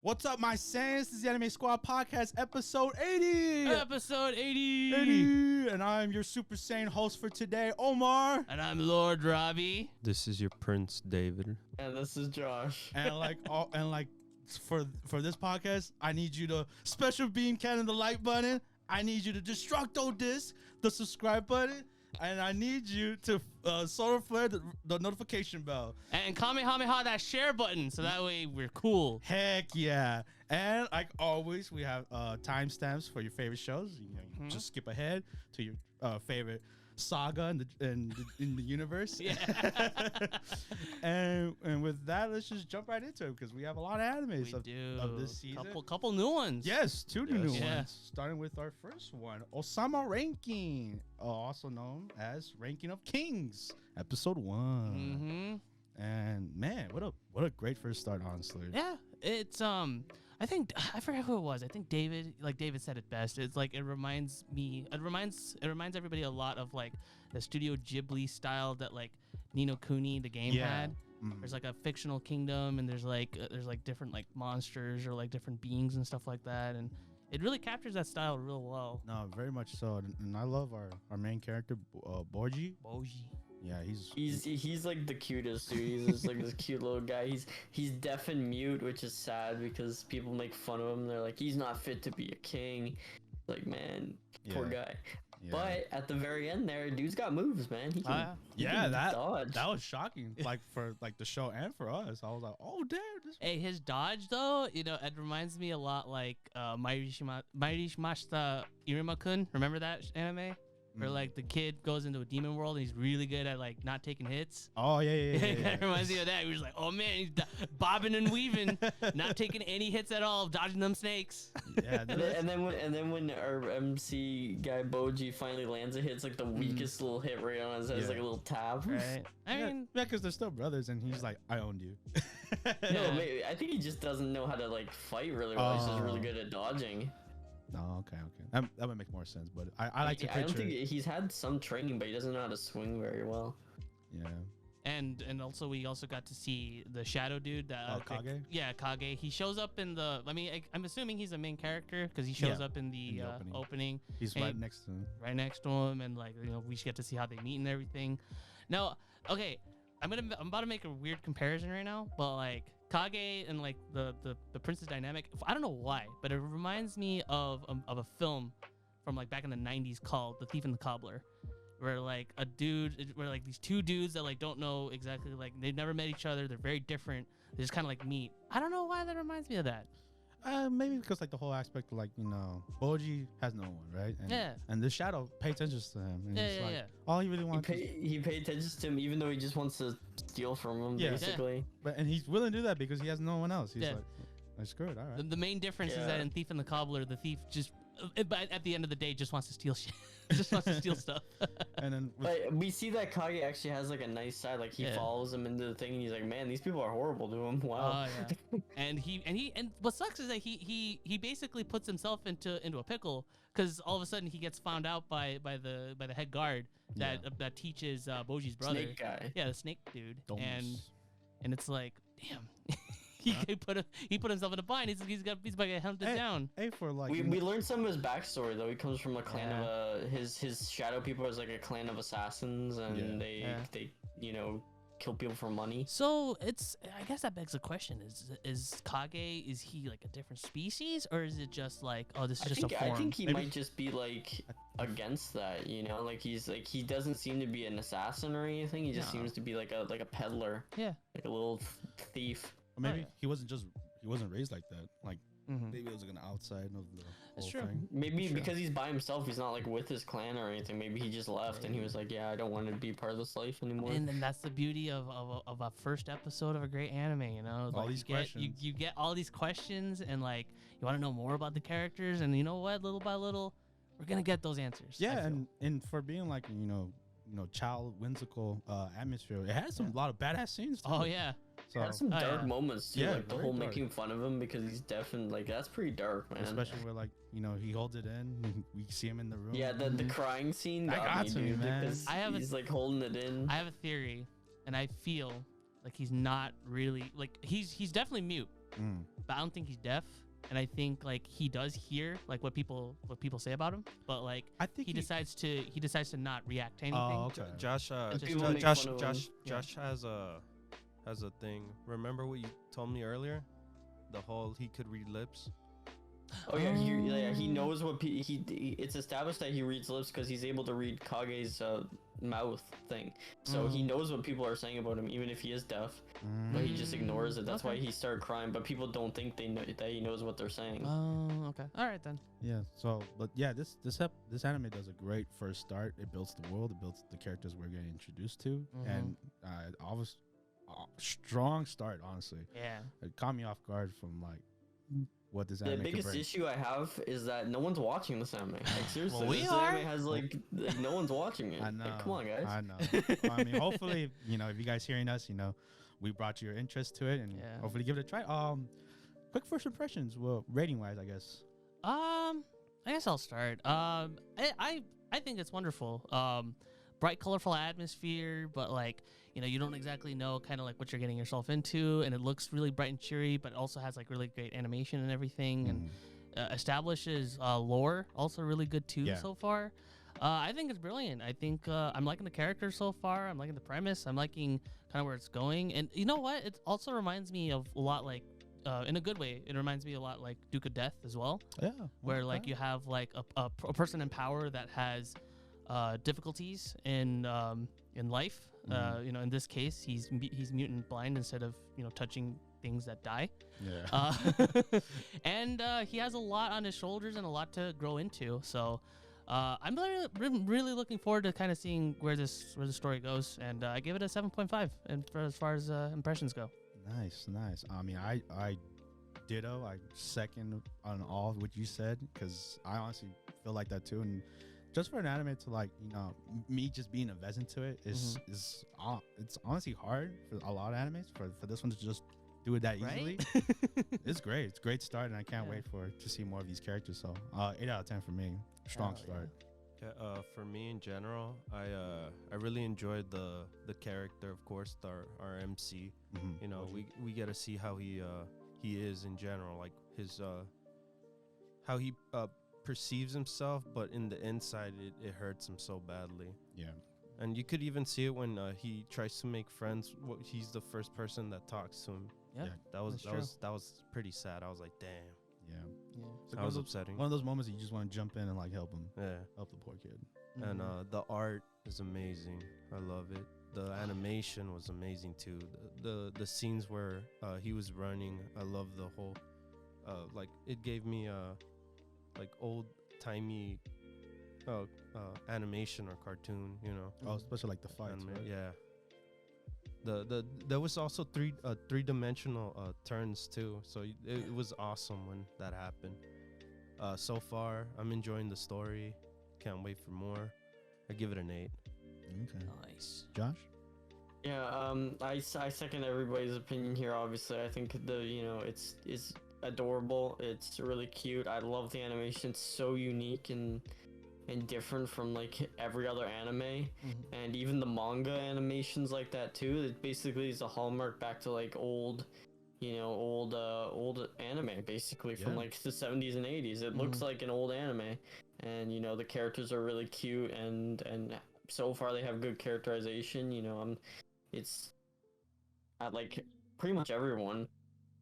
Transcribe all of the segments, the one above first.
What's up, my Saiyans? This is the Anime Squad Podcast, episode 80. Episode 80. 80. And I'm your Super Saiyan host for today, Omar. And I'm Lord Robbie. This is your Prince David. And this is Josh. And for this podcast, I need you to special beam cannon the like button. I need you to destructo disc the subscribe button. And I need you to solar flare the notification bell. And Kamehameha that share button so that way we're cool. Heck yeah. And like always, we have timestamps for your favorite shows. You know, just skip ahead to your favorite saga in the universe. Yeah. and with that, let's just jump right into it because we have a lot of animes of this season. Couple new ones. Yes, two new Yeah. ones. Starting with our first one, Ousama Ranking, also known as Ranking of Kings, episode 1. And man, what a great first start, honestly. Yeah, it's I forgot who it was. I think David said it best. It's like it reminds everybody a lot of like the Studio Ghibli style that like Ni no Kuni the game had. There's like a fictional kingdom and there's like different like monsters or like different beings and stuff like that, and it really captures that style real well. No, very much so. And I love our main character, Boji. Yeah, he's like the cutest dude. He's just like this cute little guy. He's deaf and mute, which is sad because people make fun of him. They're like, he's not fit to be a king. Like, man, poor guy. Yeah. But at the very end there, dude's got moves, man. He can dodge. That was shocking. Like for like the show and for us. I was like, oh damn. Hey, his dodge though, it reminds me a lot like Mairishimashita Iruma-kun. Remember that anime? Where like the kid goes into a demon world and he's really good at like not taking hits. Oh yeah. It reminds me of that. He was like, oh man, he's bobbing and weaving, not taking any hits at all, dodging them snakes. Yeah. and then when our MC guy Boji finally lands a hit, it's like the weakest little hit right on his head. It's like a little tap. Right. I mean, because they're still brothers, and he's like, I owned you. No, maybe, I think he just doesn't know how to like fight really well. He's just really good at dodging. Oh, okay. That would make more sense, but I like to picture. I don't think he's had some training, but he doesn't know how to swing very well. Yeah. And also we also got to see the shadow dude. Kage? Yeah, Kage. He shows up in the. I mean, I'm assuming he's a main character because he shows up in the opening. He's right next to him. Right next to him, and like we should get to see how they meet and everything. Now, okay, I'm about to make a weird comparison right now, but like Kage and like the princess dynamic, I don't know why, but it reminds me of a film from like back in the 90s called The Thief and the Cobbler, where like these two dudes that like don't know exactly, like they've never met each other, they're very different, they just kind of like meet. I don't know why that reminds me of that. Maybe because like the whole aspect of like, Boji has no one, right? And the shadow pays attention to him. And all he really wants he paid attention to him even though he just wants to steal from him, basically. And he's willing to do that because he has no one else. He's like, screw it, all right. The main difference is that in Thief and the Cobbler, the thief just, but at the end of the day, just wants to steal shit. Just wants to steal stuff. And then but we see that Kage actually has like a nice side. Like he follows him into the thing, and he's like, "Man, these people are horrible to him." Wow. And what sucks is that he basically puts himself into a pickle because all of a sudden he gets found out by the head guard that teaches Boji's brother. Snake guy. Yeah, the snake dude. Domus. And it's like, damn. He put himself in a bind. He's about to get hunted down. We learned some of his backstory though. He comes from a clan of his shadow people is like a clan of assassins, and they kill people for money. So I guess that begs the question: is Kage, is he like a different species, or is it just like, oh, this is just a form? I think he might just be like against that, like he doesn't seem to be an assassin or anything. He just seems to be like a peddler. Yeah, like a little thief. Or maybe he wasn't raised like that. Like maybe it was like an outside of the whole thing. Maybe because he's by himself, he's not like with his clan or anything. Maybe he just left and he was like, yeah, I don't want to be part of this life anymore. And then that's the beauty of a first episode of a great anime, all these questions. You get all these questions, and like you want to know more about the characters, and you know what, little by little, we're gonna get those answers. Yeah, and for being like child whimsical atmosphere, it has a lot of badass scenes too. Oh yeah. So, it has some dark moments too, like the whole dark. making fun of him because he's deaf, and like that's pretty dark, man. Especially where like he holds it in, and we see him in the room. Yeah, the crying scene got me, dude, man. because he's like holding it in. I have a theory, and I feel like he's not really like he's definitely mute. but I don't think he's deaf. And I think like he does hear like what people say about him, but like I think he decides to not react to anything. Oh, okay. Josh, people make Josh, fun of Josh, him. Josh has a thing. Remember what you told me earlier? The whole he could read lips. Oh yeah, he knows what it's established that he reads lips because he's able to read Kage's mouth thing. So he knows what people are saying about him, even if he is deaf. But he just ignores it. That's why he started crying. But people don't think they know that he knows what they're saying. Oh, okay. All right then. Yeah. So, but yeah, this anime does a great first start. It builds the world. It builds the characters we're getting introduced to, and always strong start. Honestly, Yeah. it caught me off guard from like what this anime The could biggest bring. issue I have is that no one's watching this anime. Like seriously, Well, we this are. anime has like no one's watching it. I know. Like, come on, guys. I know. I mean, hopefully, if you guys hearing us, we brought your interest to it, and hopefully give it a try. Quick first impressions. Well, rating wise, I guess. I guess I'll start. I think it's wonderful. Bright, colorful atmosphere, but like you don't exactly know kind of like what you're getting yourself into, and it looks really bright and cheery, but also has like really great animation and everything, and establishes lore also really good too so far. I think it's brilliant. I think I'm liking the characters so far. I'm liking the premise. I'm liking kind of where it's going, and you know what? It also reminds me of a lot like. In a good way, it reminds me a lot like Duke of Death as well. Yeah. Where like you have like a person in power that has difficulties in life. In this case, he's mutant blind instead of touching things that die. Yeah. And he has a lot on his shoulders and a lot to grow into. So I'm really looking forward to kind of seeing where the story goes. And I give it a 7.5. And as far as impressions go. Nice. I mean, I ditto. I second on all what you said because I honestly feel like that too. And just for an anime to like, me just being invested into it is it's honestly hard for a lot of animes. For this one to just do it that easily, it's great. It's a great start, and I can't wait to see more of these characters. So 8 out of 10 for me. Strong start. Yeah, for me in general, I really enjoyed the character, of course, our MC. We get to see how he is in general, like his how he perceives himself, but in the inside it hurts him so badly. Yeah. And you could even see it when he tries to make friends. He's the first person that talks to him. Yeah, that was pretty sad. I was like, damn. Yeah. That was upsetting. One of those moments you just want to jump in and like help him. Yeah. Help the poor kid. And the art is amazing. I love it. The animation was amazing too. The scenes where he was running, I love the whole like it gave me like old timey animation or cartoon, Oh, especially like the fights, right? Yeah. There was also three-dimensional turns too, so it was awesome when that happened. So far, I'm enjoying the story. Can't wait for more. I give it an 8. Okay. Nice. Josh? Yeah, I second everybody's opinion here. Obviously, I think it's adorable. It's really cute. I love the animation. It's so unique and different from like every other anime, and even the manga animations like that too. It basically is a hallmark back to like old anime, basically from like the 70s and 80s. It looks like an old anime, and the characters are really cute, and so far they have good characterization. It's I like pretty much everyone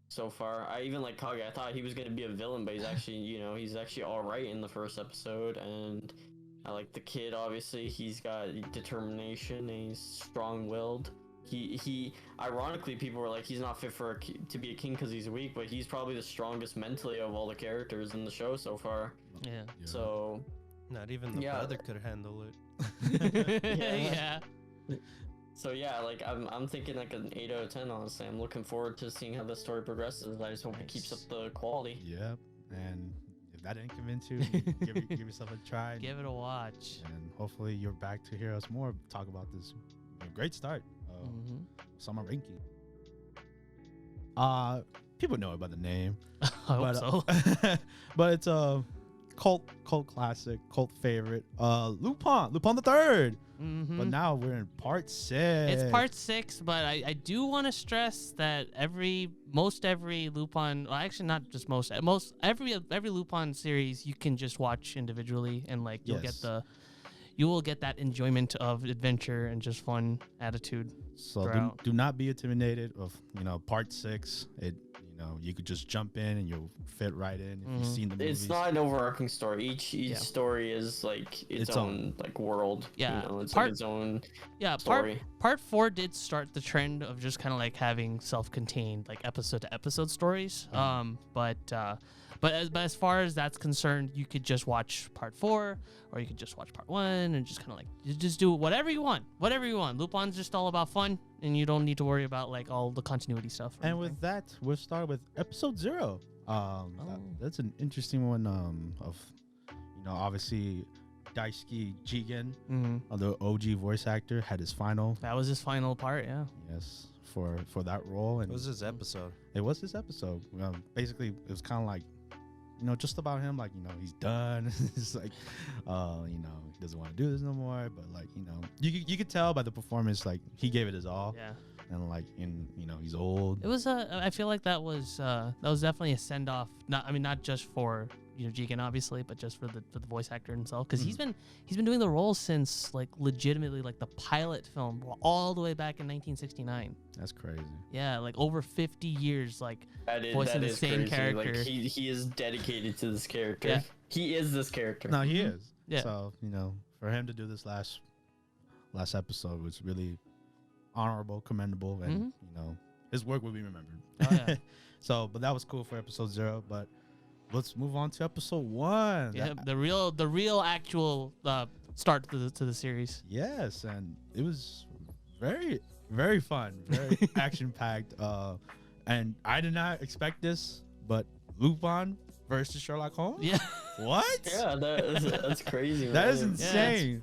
so far. I even like Kage. I thought he was gonna be a villain, but he's actually he's actually all right in the first episode. And I like the kid. Obviously, he's got determination and he's strong-willed. He ironically, people were like he's not fit to be a king because he's weak, but he's probably the strongest mentally of all the characters in the show so far. Yeah. So not even the brother could handle it. Yeah. So yeah, like I'm thinking like an 8 out of 10. Honestly, I'm looking forward to seeing how the story progresses. I just hope it keeps up the quality. Yep. And if that didn't convince you, give yourself a try. Give it a watch. And hopefully you're back to hear us more talk about this great start. Summer ranking. People know about the name. I hope so. But it's cult classic, cult favorite. Lupin the Third. But now we're in part 6. It's part 6, but I do want to stress that most every Lupin, well, actually not just every Lupin series you can just watch individually, and like you will get that enjoyment of adventure and just fun attitude. So do not be intimidated of part 6. You could just jump in and you'll fit right in if you've seen the movies. It's not an overarching story. Each story is like its own like world. Yeah, it's like its own story. Part 4 did start the trend of just kind of like having self-contained like episode to episode stories. But as far as that's concerned, you could just watch part 4, or you could just watch part 1, and just kind of like you just do whatever you want. Lupin's just all about fun, and you don't need to worry about like all the continuity stuff. And with that, we'll start with episode 0. That's an interesting one. Of obviously Daisuke Jigen, the OG voice actor, had his final. That was his final part. Yeah. Yes, for that role. And it was his episode. It was his episode. Basically, it was kind of like. Just about him, like, he's done. It's like, he doesn't want to do this no more. But like, you could tell by the performance, like he gave it his all. Yeah. And like, he's old. It was I feel like that was definitely a send off. Not just for Jigen obviously, but just for the voice actor himself, because he's been doing the role since like legitimately like the pilot film all the way back in 1969. That's crazy. Yeah, like over 50 years, like voicing the is same crazy. character. Like he is dedicated to this character. Yeah. He is this character. No, he is. Yeah. So for him to do this last episode was really honorable, commendable, and his work will be remembered. Oh, yeah. But that was cool for episode 0. But let's move on to episode 1. Yeah, the real actual start to the series. Yes, and it was very, very fun, very action-packed. And I did not expect this, but Lupin versus Sherlock Holmes? Yeah. What? Yeah, that's crazy. That man. is insane.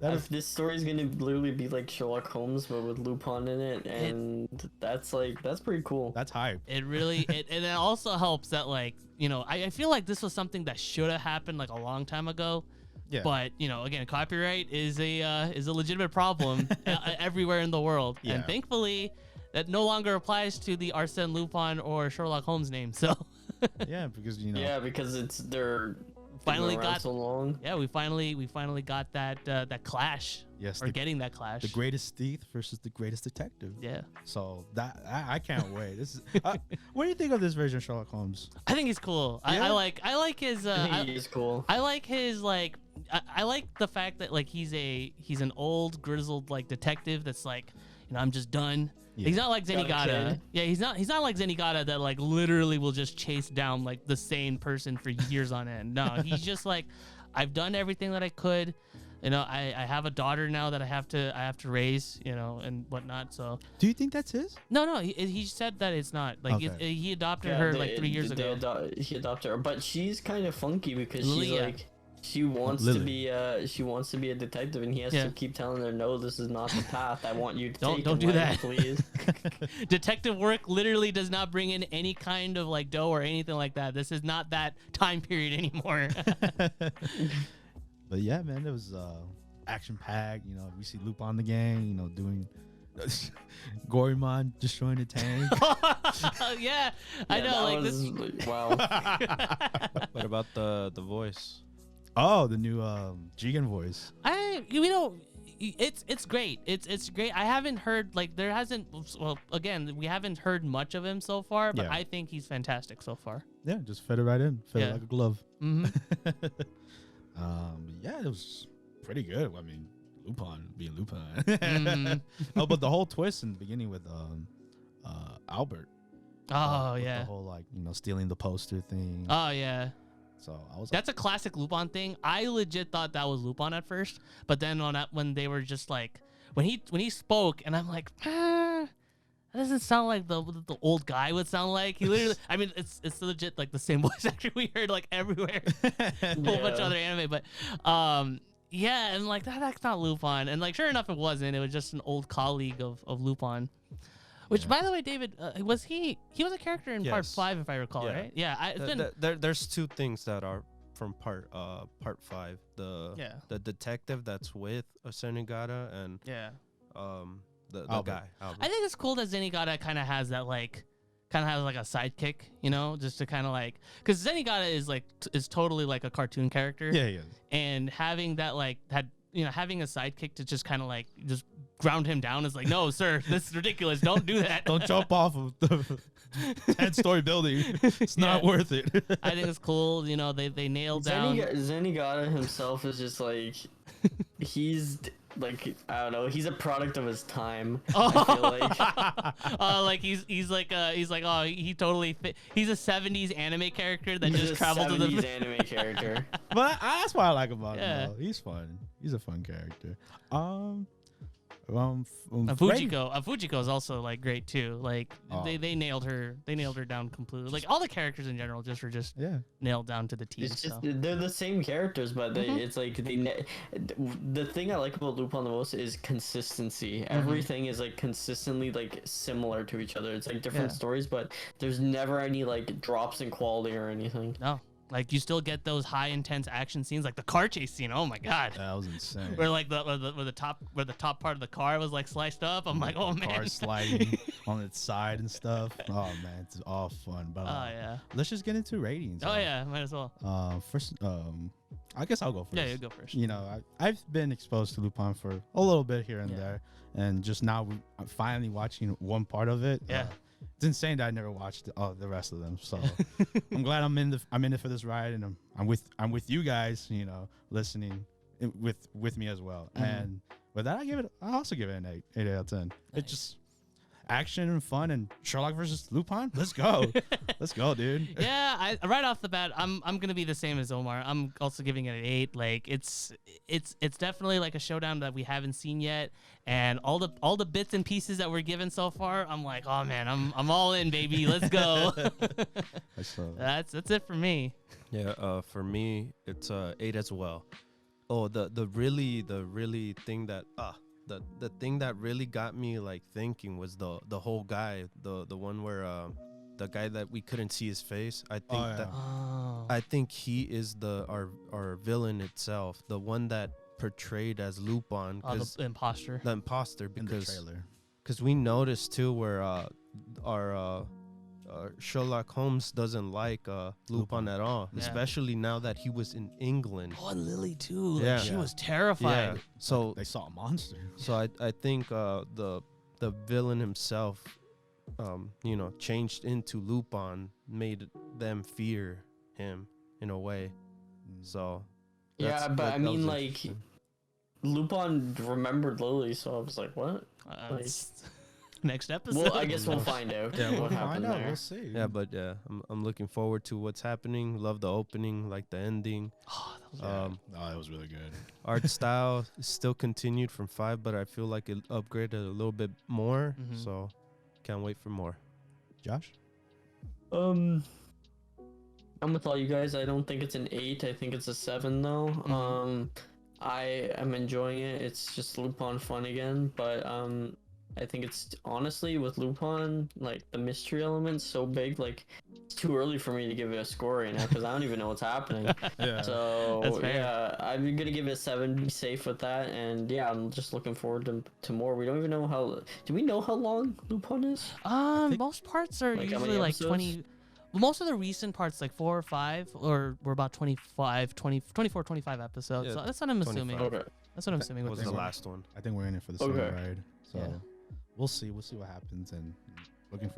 This story is gonna literally be like Sherlock Holmes, but with Lupin in it, and that's pretty cool. That's hype. It really and it also helps that like I feel like this was something that should have happened like a long time ago. Yeah. But again, copyright is a legitimate problem everywhere in the world, and thankfully that no longer applies to the Arsène Lupin or Sherlock Holmes name. So yeah, because because they're finally got so long. Yeah, we finally got that clash. Yes, getting that clash. The greatest thief versus the greatest detective. Yeah. So that I can't wait. This is. What do you think of this version of Sherlock Holmes? I think he's cool. Yeah? I like his. He is cool. I like his like. I like the fact that like he's an old grizzled like detective that's like I'm just done. Yeah. He's not like Zenigata. Yeah, he's not like Zenigata that like literally will just chase down like the same person for years on end. No, he's just like, I've done everything that I could. I have a daughter now that I have to raise, and whatnot. So do you think that's his? No, he said that it's not. Like he adopted her like 3 years ago. He adopted her, but she's kind of funky because she's Lilia. like. She wants to be a detective, and he has to keep telling her, "No, this is not the path I want you to take. Don't do that, please." Detective work literally does not bring in any kind of like dough or anything like that. This is not that time period anymore. But yeah, man, it was action packed. We see Lupin the gang, doing Gorimon destroying the tank. Yeah, I know. Like this. Wow. What about the voice? Oh, the new Jigen voice. It's great. It's great. I haven't heard like there hasn't. Well, again, we haven't heard much of him so far, but I think he's fantastic so far. Yeah, just fit it right in. Fit it like a glove. Mm-hmm. Yeah, it was pretty good. I mean, Lupin being Lupin. Mm-hmm. Oh, but the whole twist in the beginning with Albert. Oh with yeah. The whole like stealing the poster thing. Oh yeah. So I was. That's a classic Lupin thing. I legit thought that was Lupin at first, but then when they were just like when he spoke, and I'm like, that doesn't sound like the old guy would sound like. He literally, I mean, it's legit like the same voice actor we heard like everywhere, a whole bunch of other anime, but yeah, and like that's not Lupin, and like sure enough, it wasn't. It was just an old colleague of Lupin. Which, by the way, David, he was a character in part 5, if I recall, right? Yeah. There's two things that are from part 5. Yeah. The detective that's with a Senigata and Yeah. the Albert. guy. Albert. I think it's cool that Zenigata kind of has that like a sidekick, you know, just to kind of like, because Zenigata is totally like a cartoon character. Yeah, he is. And having that having a sidekick to just kind of like just ground him down is like, no, sir, this is ridiculous. Don't do that. Don't jump off of the 10-story building. It's not worth it. I think it's cool. You know, they nailed down. Zenigata himself is just like, he's like, I don't know, he's a product of his time. I feel like. Like he's like oh, he totally fit. He's a 70s anime character that He's just a traveled to the 70s anime character. But that's what I like about Yeah. him, though. He's fun. He's a fun character. Fujiko is also like great too. Like they nailed her. They nailed her down completely. Like all the characters in general just were nailed down to the T. It's just So. they're the same characters, but it's like the thing I like about Lupin the most is consistency. Everything is like consistently like similar to each other. It's like different stories, but there's never any like drops in quality or anything. No. Like you still get those high intense action scenes, like the car chase scene. Oh my god, That was insane. where like where the top part of the car was like sliced up. I'm like, oh man, Car sliding on its side and stuff. Oh man, it's all fun. But yeah. let's just get into ratings. Oh yeah, might as well. First, I guess I'll go first. Yeah, you go first. You know, I've been exposed to Lupin for a little bit here and there, and just now I'm finally watching one part of it. Yeah. It's insane that I never watched the rest of them. So I'm glad I'm in it for this ride, and I'm with you guys. You know, listening with me as well. And with that, I also give it an 8 out of 10. Nice. It's just action and fun, and Sherlock versus Lupin. Let's go. Let's go, dude. Yeah, right off the bat, I'm gonna be the same as Omar. I'm also giving it an 8. Like it's definitely like a showdown that we haven't seen yet, and all the bits and pieces that we're given so far, I'm like, oh man, I'm all in, baby. Let's go. That's it for me. Yeah, for me it's 8 as well. Oh, the really thing that the thing that really got me like thinking was the whole guy, the one where the guy that we couldn't see his face. I think I think he is our villain itself, the one that portrayed as Lupin, The imposter. Because we noticed too where our Sherlock Holmes doesn't like Lupin at all, especially now that he was in England. Oh, and Lily too. Like, Yeah. she was terrified. Yeah. So They saw a monster. so I think the villain himself, changed into Lupin, made them fear him in a way. So Yeah, but I that mean, was like, interesting. Lupin remembered Lily, so I was like, what? Like, Next episode. well, I guess we'll find out what happened there. We'll see. Yeah, but yeah, I'm looking forward to what's happening. Love the opening, like the ending. Oh, that was That was really good. Art style is still continued from 5, but I feel like it upgraded a little bit more. So can't wait for more. Josh? I'm with all you guys. I don't think it's an 8. I think it's a 7 though. I am enjoying it. It's just Lupin fun again, but I think it's honestly with Lupin, like the mystery element's so big, like it's too early for me to give it a score right now because I don't even know what's happening. Yeah. So That's fair. yeah, I'm gonna give it a 7. Be safe with that, and yeah, I'm just looking forward to more. We don't even know how. Do we know how long Lupin is? most parts are Like, how many usually like episodes? 20. Most of the recent parts, like 4 or 5, or we're about 25, 24, 25 episodes. Yeah, so that's what I'm assuming. 25. Okay. That's what I'm assuming. What With was this the one. last one? I think we're in it for the same Okay. ride. So Yeah. we'll see what happens, and looking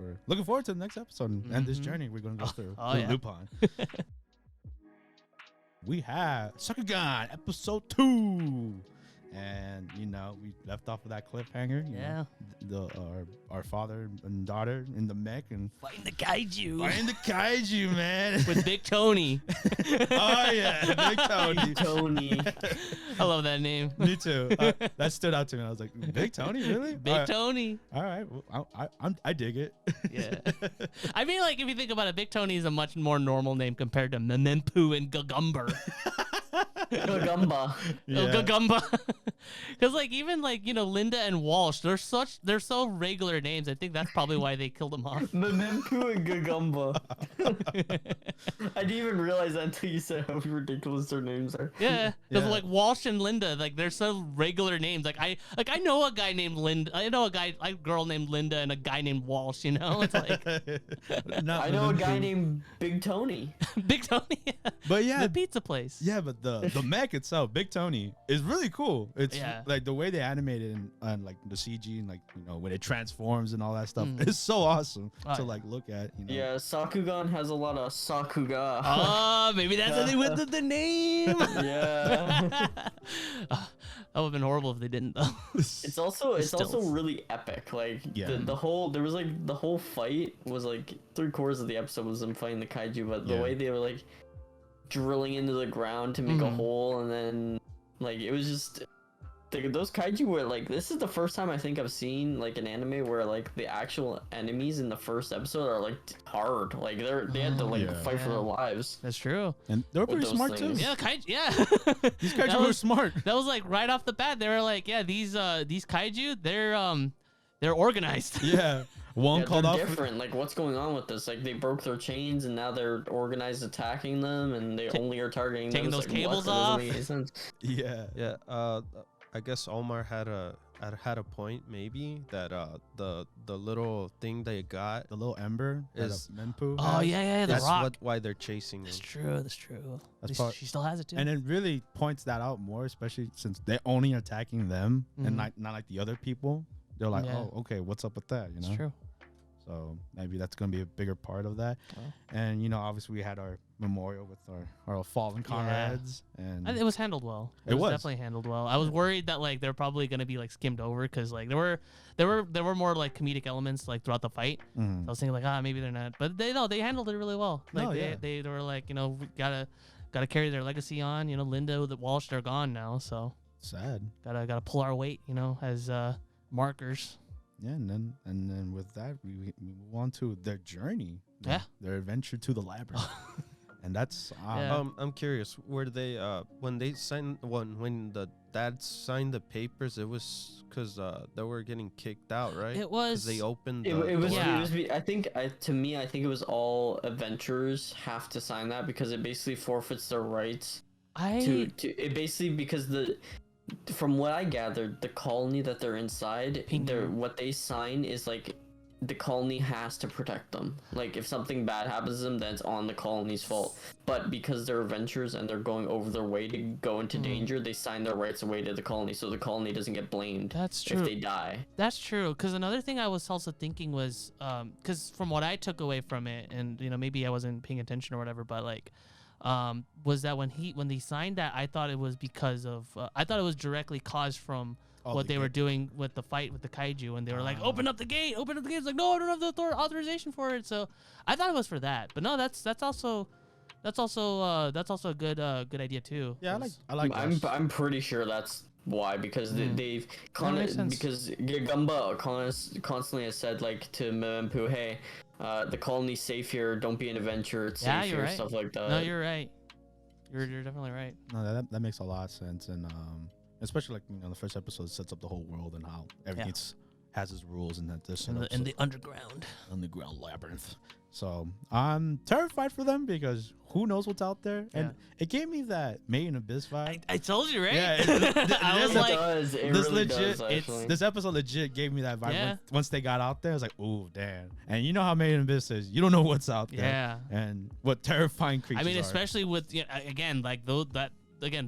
forward to the next episode and this journey we're gonna go through. Oh, with yeah. Lupin. We have Sakugan episode 2. And we left off of that cliffhanger. Yeah. Our father and daughter in the mech and Fighting the kaiju. fighting the kaiju, man. With Big Tony. Oh yeah, Big Tony. Tony. I love that name. Me too. That stood out to me. I was like, Big Tony, really? Big Tony. All right. Well, I dig it. Yeah. I mean, like, if you think about it, Big Tony is a much more normal name compared to Memempu and Gagumber. Gagumba. Oh, Gagumba. Because like even like Linda and Walsh, they're so regular names. I think that's probably why they killed them off. Memempu and Gagumba. I didn't even realize that until you said how ridiculous their names are. Yeah, because like Walsh and Linda, like they're so regular names. Like I know a guy named Linda. I know a girl named Linda and a guy named Walsh. It's like I know a guy named Big Tony. Big Tony. But yeah, the pizza place. Yeah, but the mech itself, Big Tony, is really cool. It's like the way they animated and like the CG and like when it transforms and all that stuff. It's so awesome to like look at. Yeah, Sakugan has a lot of Sakuga. Oh, maybe that's how they went with the name. Yeah. That would have been horrible if they didn't though. It's also really epic. Like the whole fight was like 3/4 of the episode was them fighting the kaiju, but the way they were like drilling into the ground to make a hole, and then like it was just those kaiju were like, this is the first time I think I've seen like an anime where like the actual enemies in the first episode are like hard, like they had to like fight for their lives. That's true, and they were pretty smart things. too. Yeah, These kaiju were smart. That was like right off the bat. They were like, yeah, these kaiju, they're organized. Yeah. One called off. Different. Like, what's going on with this? Like, they broke their chains and now they're organized attacking them, and they only are targeting taking those like, cables off. Yeah. I guess Omar had a point maybe that the little thing they got, the little ember is Mempu. Oh yeah, the that's rock. why they're chasing That's him. true. She still has it too. And it really points that out more, especially since they're only attacking them and not like the other people. They're like, oh, okay, what's up with that? That's true. So maybe that's gonna be a bigger part of that. And obviously we had our memorial with our fallen comrades, and it was handled well. It was definitely handled well. I was worried that like they're probably gonna be like skimmed over because like there were more like comedic elements like throughout the fight. So I was thinking like maybe they're not, but they handled it really well. Like they were like we gotta carry their legacy on. Linda, the Walsh, they're gone now, so sad. Gotta pull our weight. As markers. Yeah, and then with that we move on to their journey. Their adventure to the labyrinth. And that's I'm curious, were they when they signed when the dad signed the papers, it was because they were getting kicked out, right? It was. They opened. It was. I think it was all adventurers have to sign that because it basically forfeits their rights. It basically because from what I gathered, the colony that they're inside, what they sign is like the colony has to protect them. Like if something bad happens to them, then it's on the colony's fault. But because they're adventurers and they're going over their way to go into danger, they sign their rights away to the colony, so the colony doesn't get blamed. That's true. If they die. That's true. Because another thing I was also thinking was, because from what I took away from it, and maybe I wasn't paying attention or whatever, but like. Was that when they signed that, I thought it was because of I thought it was directly caused from what they were doing with the fight with the kaiju, and they were like, open up the gate. It's like, no, I don't have the authorization for it. So I thought it was for that, but no, that's also a good idea too. Yeah, I like I'm pretty sure that's why, because they've because Gamba constantly has said like to Memempu, hey, the colony's safe here, don't be an adventurer, it's safe here, right. Stuff like that. No, you're right. You're definitely right. No, that makes a lot of sense, and especially like the first episode sets up the whole world and how everything has its rules and that this in the underground labyrinth. So I'm terrified for them because who knows what's out there, and it gave me that Made in Abyss vibe. I told you, right? Yeah, I was like, this episode legit gave me that vibe. Yeah. Once they got out there, I was like, ooh, damn. And you know how Made in Abyss is, you don't know what's out there. Yeah. And what terrifying creatures. I mean, are. especially with again, like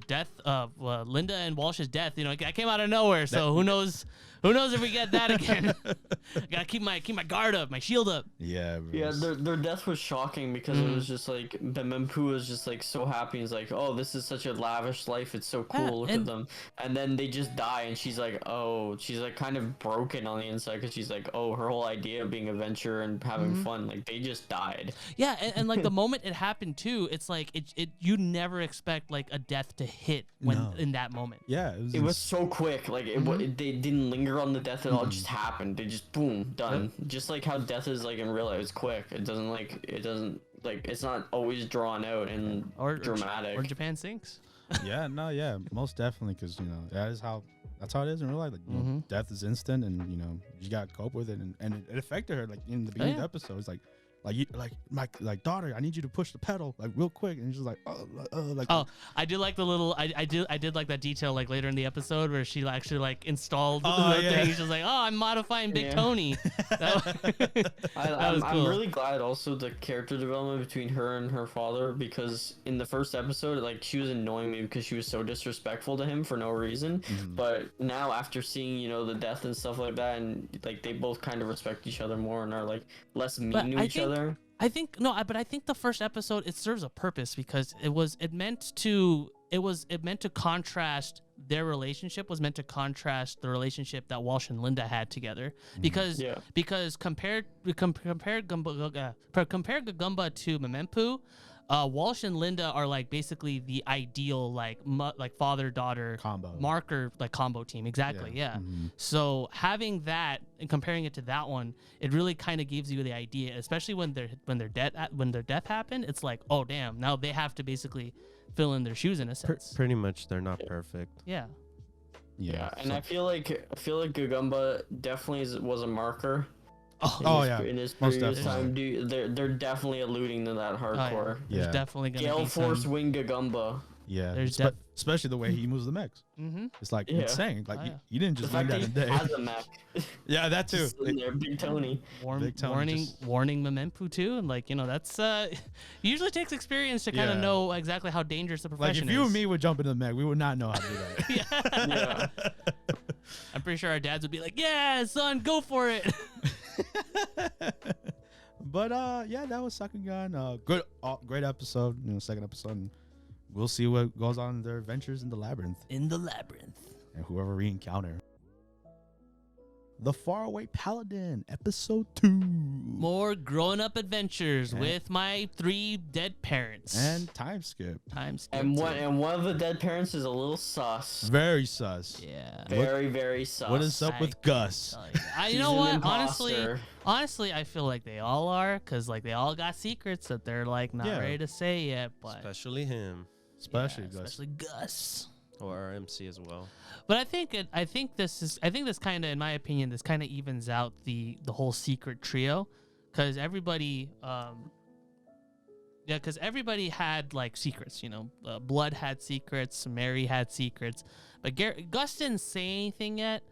death of Linda and Walsh's death. That came out of nowhere. So who knows? Who knows if we get that again? I gotta keep my guard up, my shield up. Yeah. Yeah, their death was shocking because it was just like Memempu was just like so happy. He's like, oh, this is such a lavish life. It's so cool. Look at them. And then they just die, and she's like, oh, she's like kind of broken on the inside because she's like, oh, her whole idea of being an adventurer and having fun, like they just died. Yeah, and like the moment it happened too, it's like it you never expect like a death to hit in that moment. Yeah, it was so quick. Like they didn't linger on the death at all. It just happened. They just boom, done. Just like how death is like in real life. It's quick. It doesn't it's not always drawn out and dramatic. Or Japan sinks. Yeah, most definitely, because that is how that's how it is in real life. Like, you know, death is instant, and you know you got to cope with it, and it affected her. Like in the beginning of the episode, it's my daughter, I need you to push the pedal like real quick, and she's like, I did like the little, I did like that detail like later in the episode where she actually like installed the thing. She's like, oh, I'm modifying Big Tony. I'm really glad also the character development between her and her father, because in the first episode, like she was annoying me because she was so disrespectful to him for no reason. But now after seeing, you know, the death and stuff like that, and like they both kind of respect each other more and are like less mean to each other. I think the first episode, it serves a purpose because it meant to contrast their relationship, was meant to contrast the relationship that Walsh and Linda had together, because compared Gagumba to Memempu, Walsh and Linda are like basically the ideal like father-daughter combo marker, like combo team. Exactly. Yeah. So having that and comparing it to that one, it really kind of gives you the idea, especially when their death happened. It's like, oh damn, now they have to basically fill in their shoes in a sense. Pretty much, they're not perfect. Yeah. Yeah, and I feel like Gagumba definitely was a marker. In his previous time, dude, they're definitely alluding to that hardcore. There's definitely gonna Gale be Force Wing Gagumba. Yeah, especially the way he moves the mechs. It's like insane. Like you didn't just win that in a day. Has a mech. Yeah, that too. There, Big Tony. Warning Memempu too, and like, you know, that's usually takes experience to kind of know exactly how dangerous the profession is. Like if you and me would jump into the mech, we would not know how to do that. Yeah. I'm pretty sure our dads would be like, "Yeah, son, go for it." But that was Sakugan. Great episode. You know, second episode. And we'll see what goes on in their adventures in the labyrinth. And whoever we encounter. The Faraway Paladin, episode 2. More grown-up adventures with my 3 dead parents. And time skip. And one of the dead parents is a little sus. Very sus. Yeah. Very sus. What is up with Gus? You know what? Honestly, I feel like they all are, because like they all got secrets that they're like not ready to say yet. But especially him. Especially Gus. Or our MC as well. But I think this kind of, in my opinion, this kind of evens out the whole secret trio, because everybody had like secrets. You know, Blood had secrets, Mary had secrets, but Gus didn't say anything yet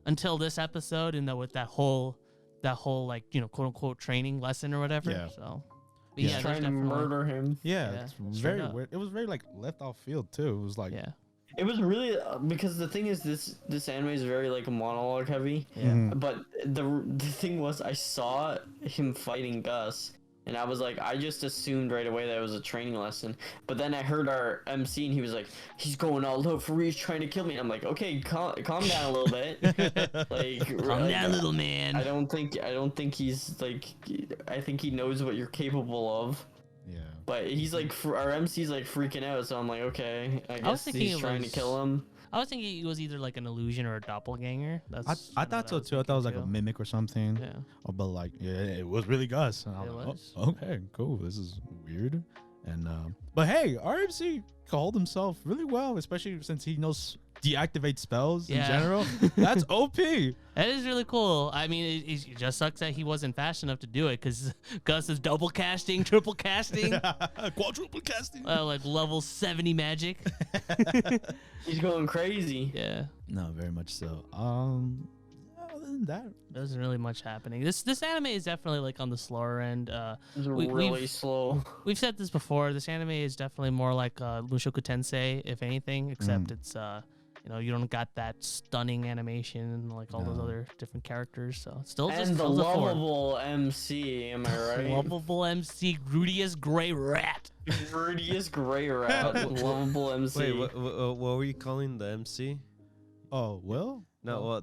until this episode, and with that whole like, you know, quote unquote training lesson or whatever. Yeah. So. He's trying to murder him. Yeah, it's very weird. It was very like left off field too. It was like It was really because the thing is this anime is very like monologue heavy. Yeah. But the thing was, I saw him fighting Gus, and I was like, I just assumed right away that it was a training lesson. But then I heard our MC, and he was like, he's going all out for reach, trying to kill me. I'm like, okay, calm down a little bit. Like, calm down, little man. I don't think he's like. I think he knows what you're capable of. Yeah. But he's like, our MC's like freaking out, so I'm like, okay, I guess he's trying to kill him. I was thinking it was either like an illusion or a doppelganger. I thought so too. I thought it was like a mimic or something. Yeah. But like, it was really Gus. And I was like, oh, okay, cool. This is weird. And but hey, RMC called himself really well, especially since he knows deactivate spells in general. That's OP. That is really cool. I mean, it just sucks that he wasn't fast enough to do it, because Gus is double casting, triple casting, quadruple casting, like level 70 magic. He's going crazy. Yeah. No, very much so. Other than that, there wasn't really much happening. This anime is definitely like on the slower end. It's really slow. We've said this before. This anime is definitely more like Mushoku Tensei, if anything, except it's you know, you don't got that stunning animation and like all those other different characters. So it's still just the lovable MC, am I right? Lovable MC, Grudius Gray Rat. Grudius Gray Rat, lovable MC. Wait, what were you calling the MC? Oh, Will? No,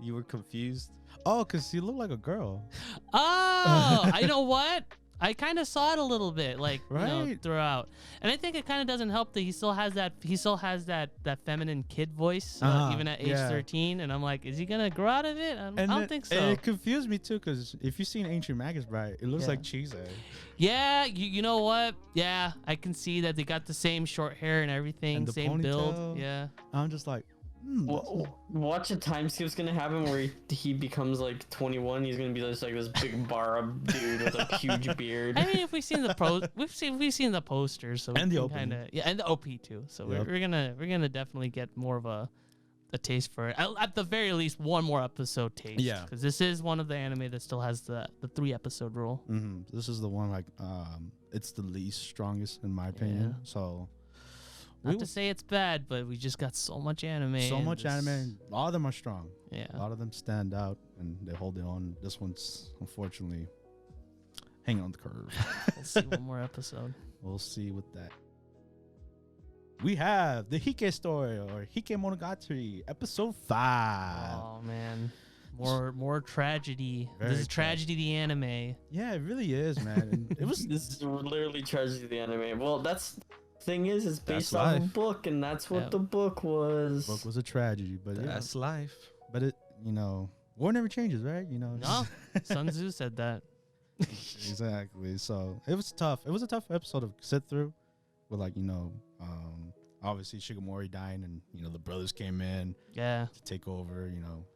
you were confused. Oh, because he looked like a girl. Oh, I know what? I kind of saw it a little bit, like, right? You know, throughout, and I think it kind of doesn't help that he still has that feminine kid voice, even at age 13. And I'm like, is he gonna grow out of it? I don't think so. And it confused me too, because if you've seen Ancient Magus Bride, it looks like Cheese Egg. Yeah, you know what? Yeah, I can see that they got the same short hair and everything, and the same ponytail. build. Yeah, I'm just like, Watch a time skip's gonna happen where he becomes like 21. He's gonna be just like this big barb dude with a huge beard. I mean, if we've seen the posters, so And we the can OP. and the OP too. So Yep. we're gonna definitely get more of a taste for it. At the very least, one more episode taste. Yeah. because this is one of the anime that still has the 3-episode rule. This is the one like it's the least strongest in my opinion. So Not to say it's bad, but we just got so much anime. so and much this- anime. And a lot of them are strong. Yeah. A lot of them stand out and they hold their own. This one's unfortunately hanging on the curve. We'll see one more episode. We'll see with that. We have the Heike story or Heike Monogatari, episode 5. Oh man, more tragedy. Very This is tragedy the anime. Yeah, it really is, man. And it was This is literally tragedy the anime. Well, that's thing is, it's based That's off a life. book, and that's what Yeah. the book was. book was a tragedy, but yeah, That's life. but it war never changes, right? No, Sun Tzu said that. Exactly. So it was tough. It was a tough episode to sit through, with obviously Shigemori dying, and the brothers came in Yeah. to take over,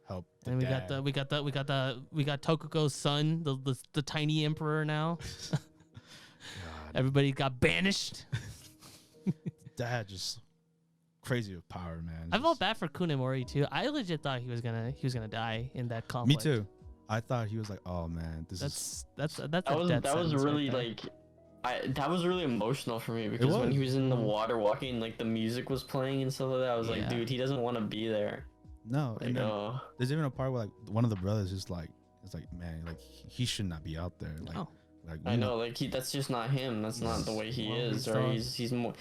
help. The And we dad. got Tokuko's son, the tiny emperor now. God, Everybody got banished. dad just crazy with power, man. I felt Just- bad for Kunemori too. I legit thought he was gonna die in that Me conflict. too. I thought he was like, oh man, this is. That's a That death was sentence right really there. like. That was really emotional for me because when was. he was in the water walking, like the music was playing and stuff like that. I was Yeah. like, dude, he doesn't want to be there. No, Like, and then there's even a part where like one of the brothers is like, it's like, man, like he should not be out there. Like, Oh. like I know, like that's just not him. That's not the way he Well, is. he's Or not- he's more.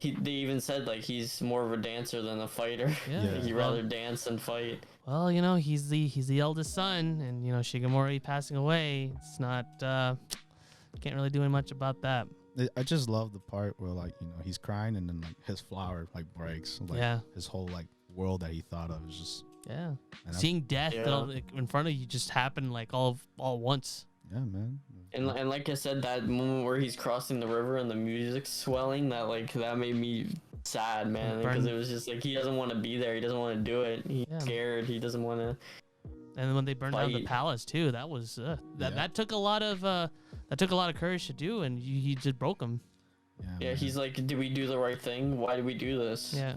They even said like he's more of a dancer than a fighter. Yeah. Yeah. He'd rather dance than fight. Well, he's the eldest son, and Shigemori passing away. It's not can't really do much about that. I just love the part where like he's crying and then like his flower like breaks. Like, Yeah. his whole like world that he thought of is just Yeah. and Seeing death Yeah. like, in front of you just happen like all once. yeah, man. And like I said, that moment where he's crossing the river and the music's swelling, that made me sad, man, Burn- because it was just like he doesn't want to be there. He doesn't want to do it. He's Yeah. scared. He doesn't want to. And then when they burned down the Fight. palace too, that was Yeah. that took a lot of courage to do, and he just broke him. Yeah, man. he's like, did we do the right thing? Why did we do this? Yeah.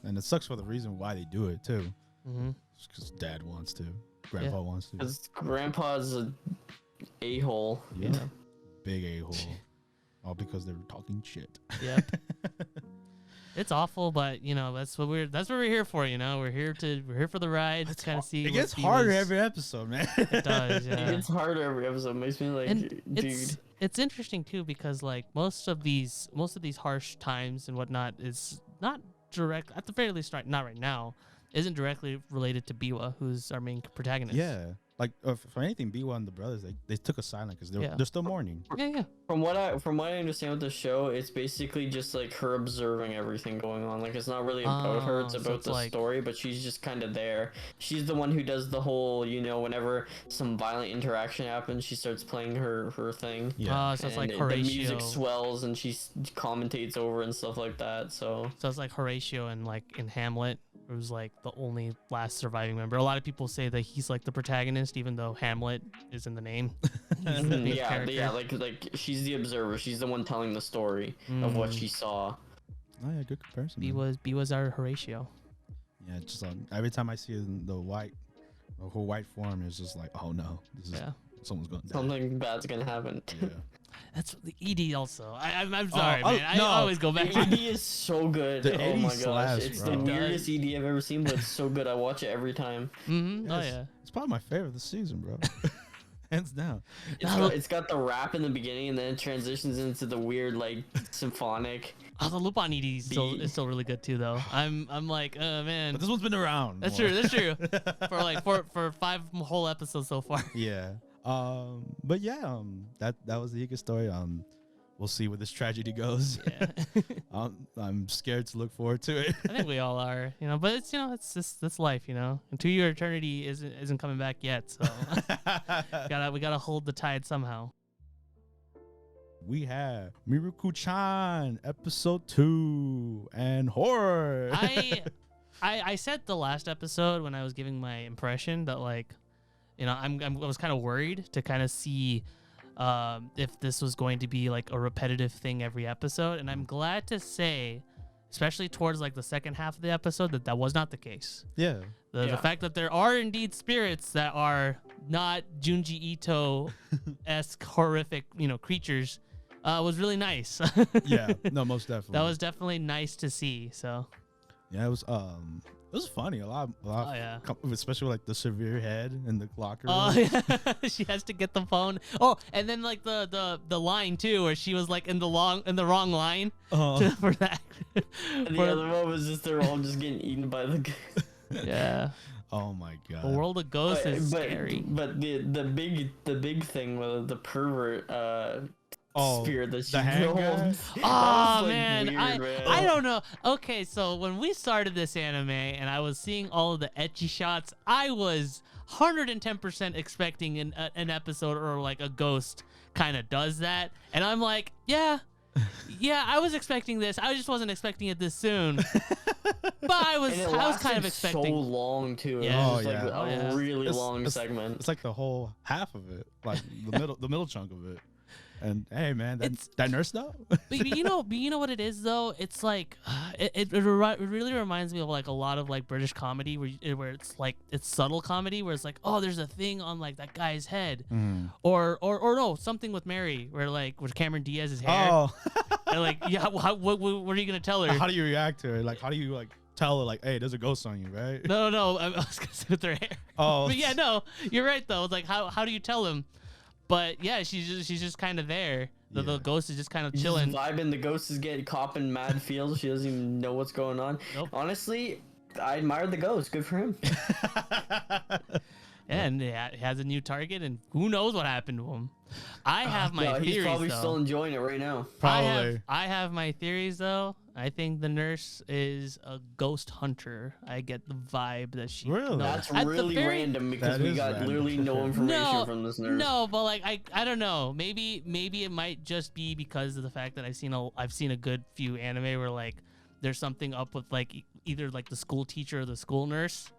And it sucks for the reason why they do it too. Mm-hmm. Because dad wants to, grandpa wants to. Because grandpa's a a-hole. Yeah. Big a-hole. All because they were talking shit. Yep. It's awful, but that's what we're here for. We're here for the ride. It's Kind of hard- see. it what gets he harder was- every episode, man. It does. It Yeah. gets harder every episode. Makes me like, And dude. it's interesting too because like most of these harsh times and whatnot is not direct, at the very least not right now, isn't directly related to Biwa, who's our main protagonist. Yeah. Like, for anything, B1 and the brothers, they took a silent because Yeah. they're still mourning. Yeah. From what I understand with the show, it's basically just like her observing everything going on. Like it's not really about her; it's Oh, so about it's the like- story. But she's just kind of there. She's the one who does the whole, whenever some violent interaction happens, she starts playing her thing. Yeah. So it's like And Horatio. the music swells and she commentates over and stuff like that. So So it's like Horatio and like in Hamlet, who's like the only last surviving member. A lot of people say that he's like the protagonist, even though Hamlet is in the name. He's the main character. like she's the observer. She's the one telling the story of what she saw. Oh, yeah, good comparison. B man. was our Horatio. Yeah, just every time I see the whole white form, is just like, oh no, this is Yeah. someone's going to die. Something bad's gonna happen. Yeah. That's the ED also. I'm sorry, oh, man. no. I always go back. The ED is so good. The Oh 80 my gosh, slaps, it's bro. the weirdest ED I've ever seen, but it's so good. I watch it every time. Mm-hmm. Oh Yes. yeah. It's probably my favorite this season, bro. Hands down. It's got the rap in the beginning, and then it transitions into the weird like symphonic. Oh, the Lupin ED is Beat. still really good too, though. I'm like, man. But this one's been around. That's more. true. That's true. for 5 whole episodes so far. Yeah. But yeah, that was the Heike story. We'll see where this tragedy goes. Yeah. I'm scared to look forward to it. I think we all are, but it's it's just that's life, And 2-year eternity isn't coming back yet, so we gotta hold the tide somehow. We have Mieruko-chan episode 2 and horror. I said the last episode when I was giving my impression that like, you know, I was kind of worried to kind of see if this was going to be like a repetitive thing every episode, and I'm glad to say, especially towards like the second half of the episode, that was not the case. Yeah. The fact that there are indeed spirits that are not Junji Ito-esque horrific, you know, creatures, was really nice. Yeah. No, most definitely. That was definitely nice to see. So. Yeah, it was funny. A lot. Oh yeah. Especially with, like the severe head in the locker room. Oh yeah. She has to get the phone. Oh, and then like the line too, where she was like in the wrong line for that. And the other one was just they're all just getting eaten by the. Yeah. Oh my god. The world of ghosts is scary. But the big thing with the pervert spirit that she hand guy? Oh like, man, weird, I don't know. Okay, so when we started this anime and I was seeing all of the ecchi shots, I was 110% expecting an episode or like a ghost kind of does that, and I'm like, yeah, I was expecting this. I just wasn't expecting it this soon. But I was kind of expecting. So long too. Yeah. It was just like a really long segment. It's like the whole half of it, like the middle chunk of it. And hey, man, that nurse though. But you know what it is though. It's like it really reminds me of like a lot of like British comedy where it's like it's subtle comedy where it's like, oh, there's a thing on like that guy's head, or no, something with Mary where Cameron Diaz's hair. Oh, and like yeah, what are you gonna tell her? How do you react to it? Like how do you like tell her like, hey, there's a ghost on you, right? No, I was gonna say with her hair. Oh, but yeah, no, you're right though. It's like how do you tell him? But yeah, she's just kind of there. The ghost is just kind of chilling. Just vibing. The ghost is getting copping mad feels. She doesn't even know what's going on. Nope. Honestly, I admire the ghost. Good for him. And he has a new target, and who knows what happened to him. I have my theories. He's probably though. still enjoying it right now. Probably. I have my theories though. I think the nurse is a ghost hunter. I get the vibe that she. Really? That's really random because we got literally no information from this nurse. No, but like I don't know. Maybe it might just be because of the fact that I've seen a good few anime where like there's something up with like either like the school teacher or the school nurse.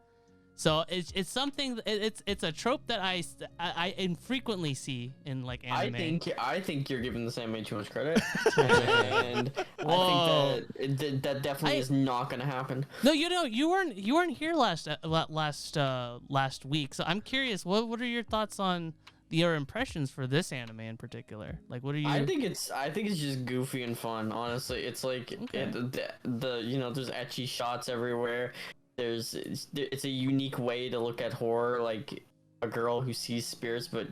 So it's something. It's a trope that I infrequently see in like anime. I think you're giving this anime too much credit, and I think that definitely is not gonna happen. No, you weren't here last week, so I'm curious. What are your thoughts on your impressions for this anime in particular? Like, what are you? I think it's just goofy and fun. Honestly, it's like there's ecchi shots everywhere. It's a unique way to look at horror, like a girl who sees spirits but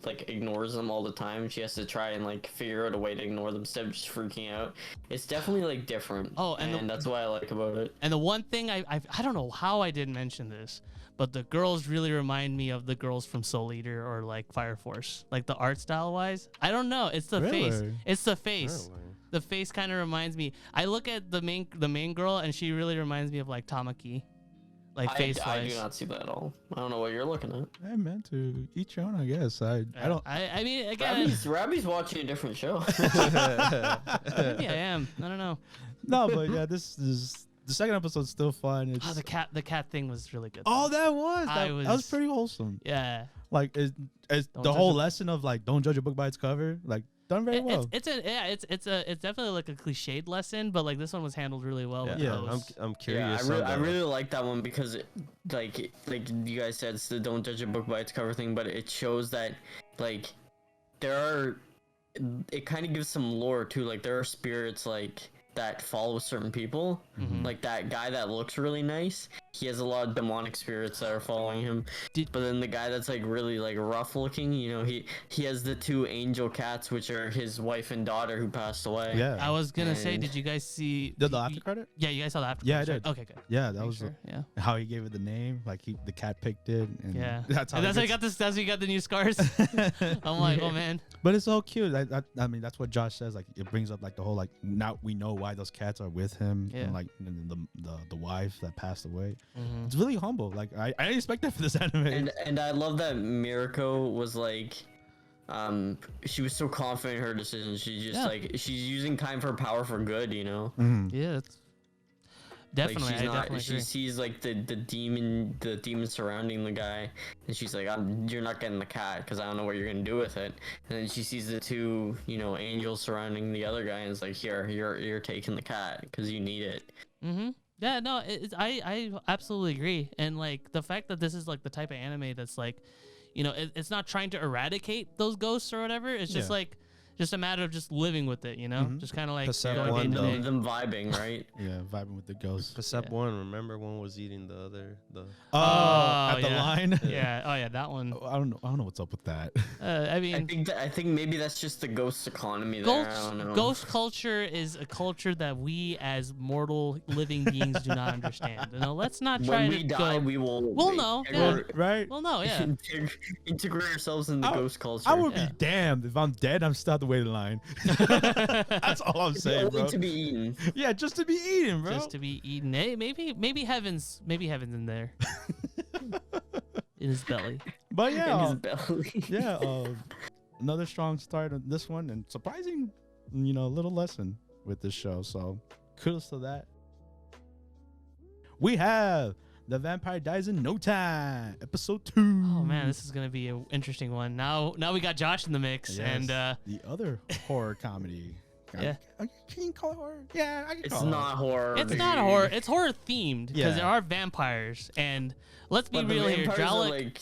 like ignores them all the time. She has to try and like figure out a way to ignore them instead of just freaking out. It's definitely like different. Oh, and that's what I like about it. And the one thing I don't know how I didn't mention this, but the girls really remind me of the girls from Soul Eater or like Fire Force, like the art style wise. I don't know. It's the face. It's the face. Really? The face kind of reminds me. I look at the main girl and she really reminds me of like Tamaki. Like face I do not see that at all. I don't know what you're looking at. I meant to each your own, I guess. I don't. I mean, again, Rabbi's watching a different show. Maybe I am. I don't know. No, but yeah, this is the second episode's still fun. It's... the cat thing was really good. Oh, that was pretty wholesome. Yeah. Like it's the whole lesson of like don't judge a book by its cover. Like done very well. It's definitely like a cliched lesson, but like this one was handled really well. I'm curious. Yeah, I really like that one because like you guys said, it's the don't judge a book by its cover thing, but it shows that like it kind of gives some lore too. Like there are spirits like that follow certain people. Like that guy that looks really nice, he has a lot of demonic spirits that are following him. But then the guy that's like really like rough looking, you know, he has the two angel cats, which are his wife and daughter who passed away. Yeah, I was gonna say, did you guys see the after credit? Yeah, you guys saw the after credit? Yeah, I did. Okay, good. Yeah, that was how he gave it the name. Like the cat picked it. And yeah, that's how he got this. That's how he got the new scars. I'm like, oh man. But it's so cute. I mean, that's what Josh says. Like it brings up like the whole like now we know why those cats are with him. Yeah. And like the wife that passed away. It's really humble. Like I didn't expect that for this anime. And I love that Mieruko was like, she was so confident in her decision. She just like she's using time for power for good. You know. Yeah. Definitely, like, she's I not. definitely She agree. sees like the demon surrounding the guy, and she's like, "You're not getting the cat because I don't know what you're gonna do with it." And then she sees the two, angels surrounding the other guy, and it's like, "Here, you're taking the cat because you need it." Mm-hmm. Yeah, no, I absolutely agree. And like the fact that this is like the type of anime that's like, it's not trying to eradicate those ghosts or whatever. It's just like, just a matter of just living with it, just kind of like Cassette going one, day to though. day. Them vibing, right? Yeah, vibing with the ghosts. Except Yeah. one. Remember one was eating the other. At the yeah. line. Yeah. Oh yeah, that one. I don't know what's up with that. I mean, I think maybe that's just the ghost economy there. I don't know. ghost culture is a culture that we as mortal living beings do not understand. Let's not try When to we die, go. we will. We'll know, yeah. Right? Well, no, yeah. Integrate ourselves in the ghost culture. I would Yeah. be damned if I'm dead. I'm still at the waiting line. That's all I'm saying, Only bro. to be eaten. Yeah, just to be eaten, bro. Just to be eaten. Hey, maybe heaven's in there. In his belly. But In yeah, his belly. yeah. Another strong start on this one, and surprising, little lesson with this show. So kudos to that. We have The Vampire Dies in No Time, episode 2. Oh man, this is gonna be an interesting one. Now we got Josh in the mix, Yes, and the other horror comedy. Yeah. Can you call it horror? Yeah, I can It's call it not horror. it's dude. not horror. It's horror themed because Yeah. there are vampires, and let's be But the real here. vampires are, Dralik, like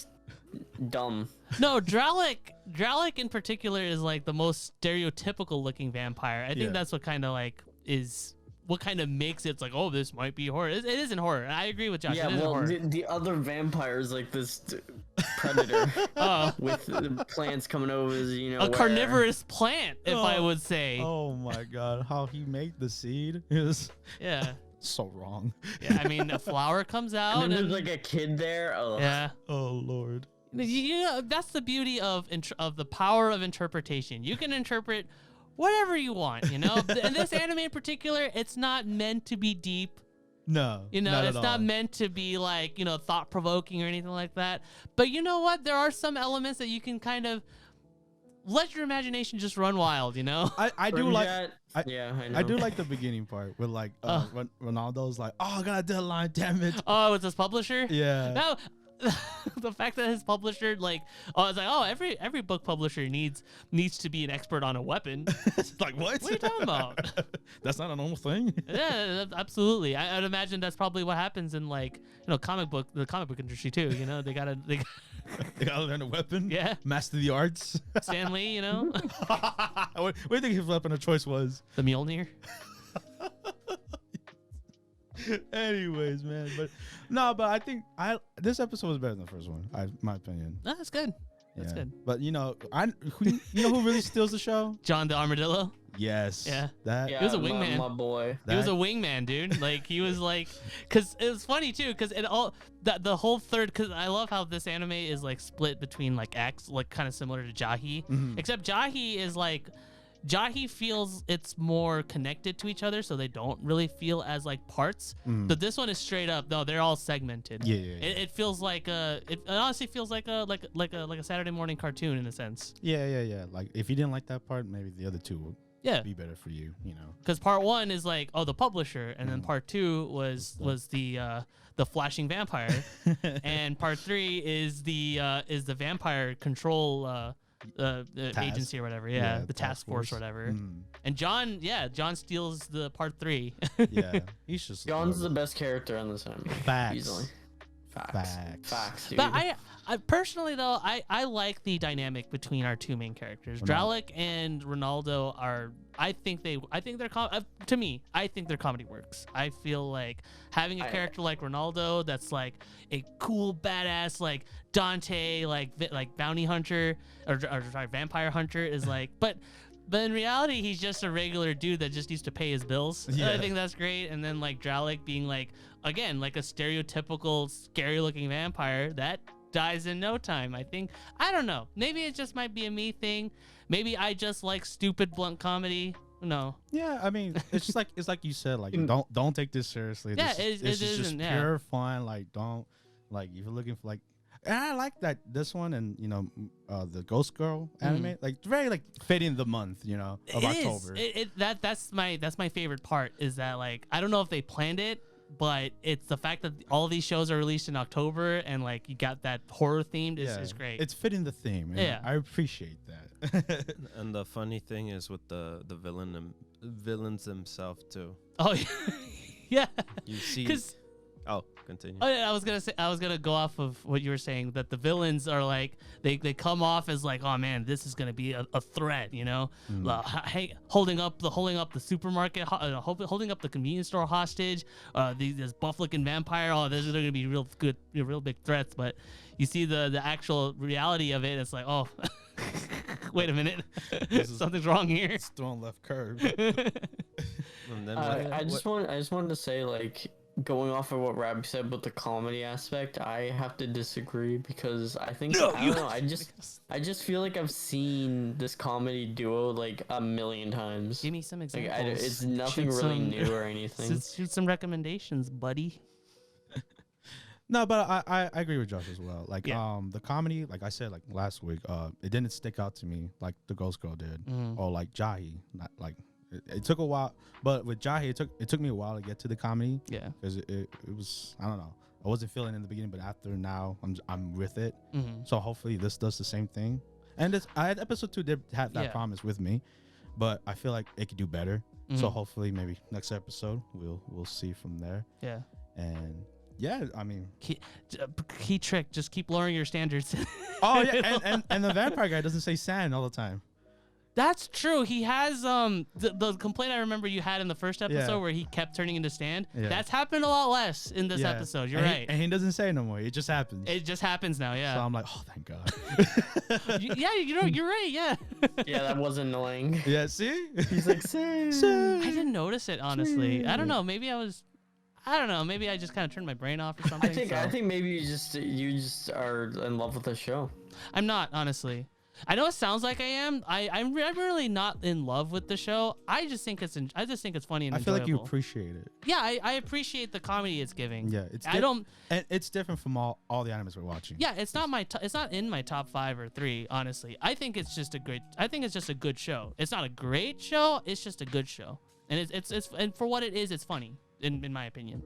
dumb. no, Dralik in particular is like the most stereotypical looking vampire. I think Yeah. that's what kind of like is what kind of makes it like, oh, this might be horror. It isn't horror. I agree with Josh. Yeah, it isn't well, horror. the other vampires like this predator Oh. with the plants coming over his, A where- carnivorous plant, if I Oh. would say. Oh my god, how he made the seed is Yeah. so wrong. Yeah, I mean, a flower comes out, And then and there's like a kid there. Oh, yeah, Oh lord. that's the beauty of the power of interpretation. You can interpret whatever you want, And this anime in particular, it's not meant to be deep. No. not It's at not all. meant to be like, thought provoking or anything like that. But you know what? There are some elements that you can kind of let your imagination just run wild, I do like I- yeah, I know. I do like the beginning part with like when Ronaldo's like, oh, I got a deadline, damn it. Oh, it's his publisher? Yeah. No, the fact that his publisher it's like, every book publisher needs to be an expert on a weapon. It's like what? What are you talking about? That's not a normal thing. Yeah, absolutely. I'd imagine that's probably what happens in like the comic book industry too. They gotta They gotta learn a weapon. Yeah. Master the arts. Stan Lee, What do you think his weapon of choice was? the Mjolnir. Anyways, man, but I think this episode was better than the first one. My opinion. No, that's good. That's Yeah. good. But who really steals the show? John the Armadillo. Yes. Yeah. That. Yeah, He was a my- wingman. My boy. He was a that- wingman, dude. Like he was like, cause it was funny too, cause it all the whole third. Cause I love how this anime is like split between like acts, like kind of similar to Jahy, Mhm. except Jahy is like. Jahy feels it's more connected to each other, so they don't really feel as like parts. Mhm. But this one is straight up. No, they're all segmented. Yeah. It feels like it honestly feels like a Saturday morning cartoon in a sense. Yeah. Like if you didn't like that part, maybe the other two would Yeah, be better for you. because part one is like the publisher, and then part two was the flashing vampire, and part three is the vampire control agency or whatever. Yeah, the task force or whatever. Mm. And John steals the part three. Yeah. He's just. John's the best character on this anime. Facts. Easily. Facts, dude. But I personally though I like the dynamic between our two main characters. Dralik and Ronaldo are I think their comedy works. I feel like having a character like Ronaldo that's like a cool badass like Dante like bounty hunter or sorry, vampire hunter is like but in reality he's just a regular dude that just needs to pay his bills. Yeah. I think that's great. And then like Dralik being like again like a stereotypical scary looking vampire that dies in no time. I don't know. Maybe it just might be a me thing. Maybe I just like stupid blunt comedy. No. Yeah, I mean, it's like you said, like don't take this seriously. Yeah, this it is just isn't, yeah. pure fun. Like don't if you're looking for like, and I like that this one and the Ghost Girl anime, like very like fitting the month, of It is. October. That's my favorite part is that like I don't know if they planned it but it's the fact that all these shows are released in October and like you got that horror themed is great. It's fitting the theme. And Yeah. I appreciate that. And the funny thing is with the villains themselves too. Oh yeah. You see. 'Cause Oh, continue. oh yeah, I was gonna go off of what you were saying, that the villains are like they come off as like, oh man, this is gonna be a threat, you know, hey, holding up the supermarket, holding up the convenience store hostage, this buff looking vampire. Oh, those are gonna be real big threats. But you see the actual reality of it, and it's like, oh, wait a minute, something's wrong here. It's throwing left curve. And then I just wanted to say, like, going off of what Rab said about the comedy aspect, I have to disagree because I think I don't know. I just feel like I've seen this comedy duo like a million times. Give me some Like, examples. it's nothing Shoot really some- new or anything. Shoot some recommendations, buddy. No, but I agree with Josh as well. Like Yeah. the comedy, like I said, like last week, it didn't stick out to me like the Ghost Girl did, or like Jahy. Not like it took a while, but with Jahy, it took me a while to get to the comedy. Yeah. Because it was, I don't know, I wasn't feeling it in the beginning, but after now I'm with it. Mm-hmm. So hopefully this does the same thing. And episode 2 did have that Yeah. promise with me, but I feel like it could do better. So hopefully maybe next episode we'll see from there. Yeah. And yeah, I mean, Key trick, just keep lowering your standards. oh yeah, and the vampire guy doesn't say sand all the time. That's true. He has the complaint I remember you had in the first episode where he kept turning into stand. Yeah. That's happened a lot less in this episode. You're right. And he doesn't say it no more. It just happens. It just happens now. So Yeah. I'm like, oh, thank God. Yeah. You're right. Yeah. Yeah, that was annoying. Yeah, see? He's like, "Same." I didn't notice it honestly. I don't know. Maybe Maybe I just kind of turned my brain off or something. I think maybe you just are in love with the show. I'm not, honestly. I know it sounds like I am. I'm really not in love with the show. I just think it's funny and I feel like you enjoyable. appreciate it. Yeah, I appreciate the comedy it's giving. Yeah, and it's different from all the animes we're watching. Yeah, it's not it's not in my top 5 or 3. Honestly, I think it's just a good show. It's not a great show. It's just a good show, and it's and for what it is, it's funny in my opinion.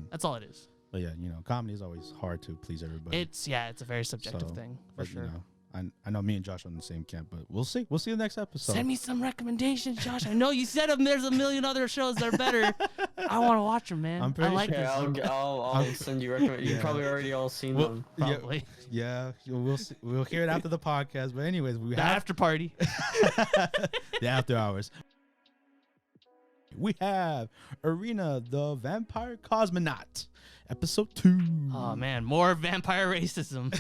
That's all it is. But yeah, comedy is always hard to please everybody. It's a very subjective thing for but, sure. I know me and Josh are in the same camp, but we'll see. We'll see the next episode. Send me some recommendations, Josh. I know you said them. There's a million other shows that are better. I want to watch them, man. I'm pretty I like sure- this. I'll send you recommendations. You've probably already all seen them. Probably. Yeah, we'll see. We'll hear it after the podcast. But anyways, we The have after party. the after hours. We have Arena the Vampire Cosmonaut, episode 2. Oh man, more vampire racism.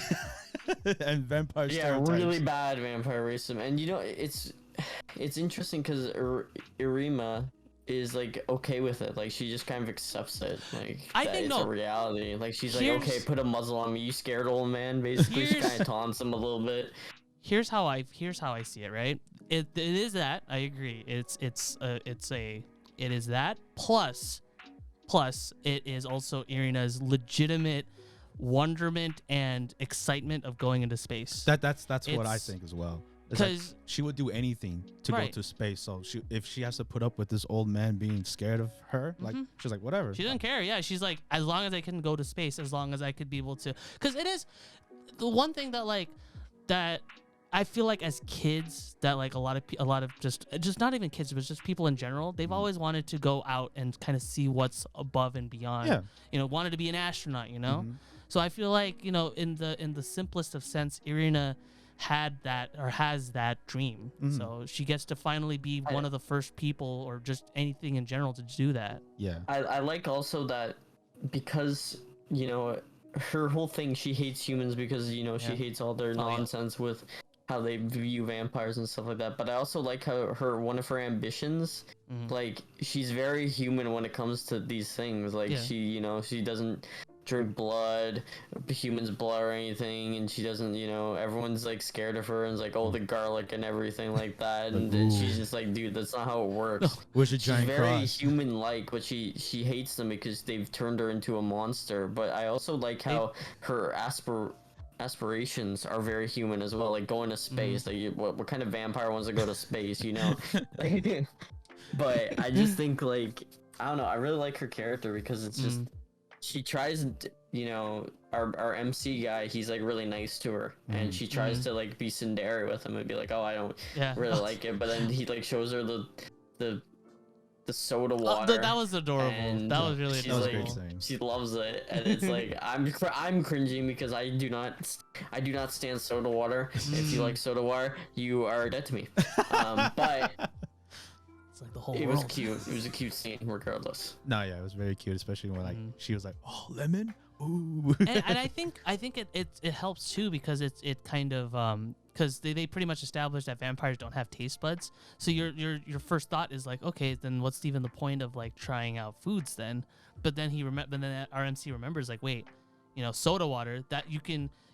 And vampire Yeah, stereotypes. really bad vampire racism. And it's interesting because Irima is like okay with it. Like she just kind of accepts it. Like I that think it's no. a reality. Like she's like, Here's- okay, put a muzzle on me, you scared old man. Basically, she Here's- kind of taunts him a little bit. Here's how I see it. Right. It is that I agree. It is that plus it is also Irina's legitimate wonderment and excitement of going into space. That's what I It's- think as well. It's like 'cause- she would do anything to go Right. to space. So if she has to put up with this old man being scared of her, like she's like, whatever. She doesn't care. Yeah, she's like, as long as I can go to space, as long as I could be able to, because it is the one thing that I feel like as kids that like a lot of just not even kids, but just people in general, they've always wanted to go out and kind of see what's above and beyond. Yeah. Wanted to be an astronaut. So I feel like in the simplest of sense, Irina had that or has that dream. So she gets to finally be one of the first people, or just anything in general, to do that. Yeah. I like also that because her whole thing, she hates humans because she hates all their nonsense with how they view vampires and stuff like that. But I also like how one of her ambitions, like she's very human when it comes to these things. Like she doesn't drink humans' blood or anything, and she doesn't, everyone's like scared of her and is like, oh, the garlic and everything like that, and then she's just like, dude, that's not how it works. Where's a She's giant very cross? human-like, but she hates them because they've turned her into a monster. But I also like how her aspirations are very human as well, like going to space. Like what kind of vampire wants to go to space, But I just think like I don't know. I really like her character because it's just she tries, you know, our MC guy, he's like really nice to her, and she tries to like be tsundere with him and be like, oh, I don't really like it, but then he like shows her the soda water. That was adorable. That was really adorable. Like, she loves it, and it's like I'm cringing because I do not stand soda water. If you like soda water, you are dead to me. But it's like the whole it world. was cute. It was a cute scene, regardless. No, yeah, it was very cute, especially when like she was like, "Oh, lemon." Ooh. and I think it helps too because it kind of because they pretty much established that vampires don't have taste buds. So your first thought is like, okay, then what's even the point of like trying out foods then? But then then our MC remembers like, wait, you know, soda water that you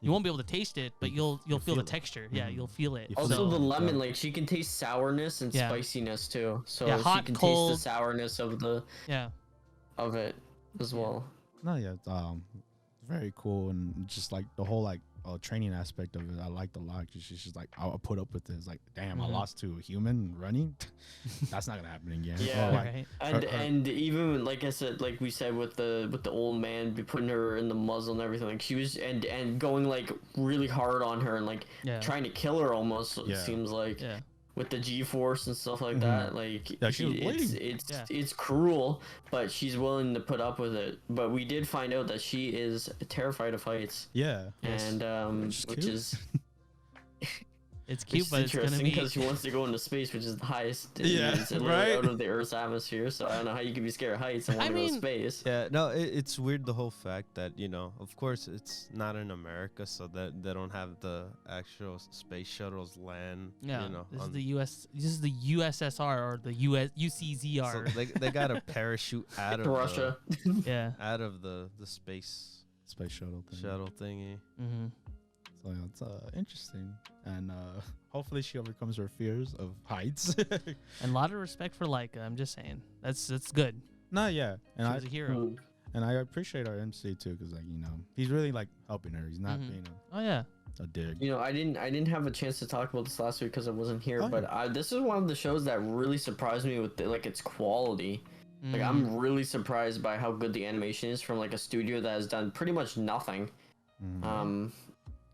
won't be able to taste it, but you'll feel the texture. Yeah, you'll feel it. Also, the lemon, like she can taste sourness and spiciness too. So hot, she can cold, taste the sourness of of it as well. No, yeah, very cool, and just like the whole like training aspect of it, I liked a lot. Cause she's just like, I'll put up with it. It's like, damn, I lost to a human running. That's not gonna happen again. Yeah, right. And even like I said, like we said with the old man, be putting her in the muzzle and everything. Like she was and going like really hard on her and like trying to kill her almost. It seems like. Yeah. With the G-force and stuff like that, like it's cruel, but she's willing to put up with it. But we did find out that she is terrified of heights. Yeah, and which is it's cute, but it's interesting because she wants to go into space, which is the highest out of the Earth's atmosphere. So I don't know how you can be scared of heights and want to go to space. Yeah, no, it's weird, the whole fact that, you know, of course it's not in America, so that they don't have the actual space shuttles land. Yeah, you know, this is the USSR or the UCZR. So they got a parachute out of Russia. Out of the space shuttle thingy. Mm-hmm. So yeah, it's interesting, and hopefully she overcomes her fears of heights. And a lot of respect for Laika. I'm just saying, that's good. No, yeah, and she's a hero. And I appreciate our MC too, because like, you know, he's really like helping her. He's not being a dig. You know, I didn't have a chance to talk about this last week because I wasn't here, but this is one of the shows that really surprised me with like its quality. Like I'm really surprised by how good the animation is from like a studio that has done pretty much nothing.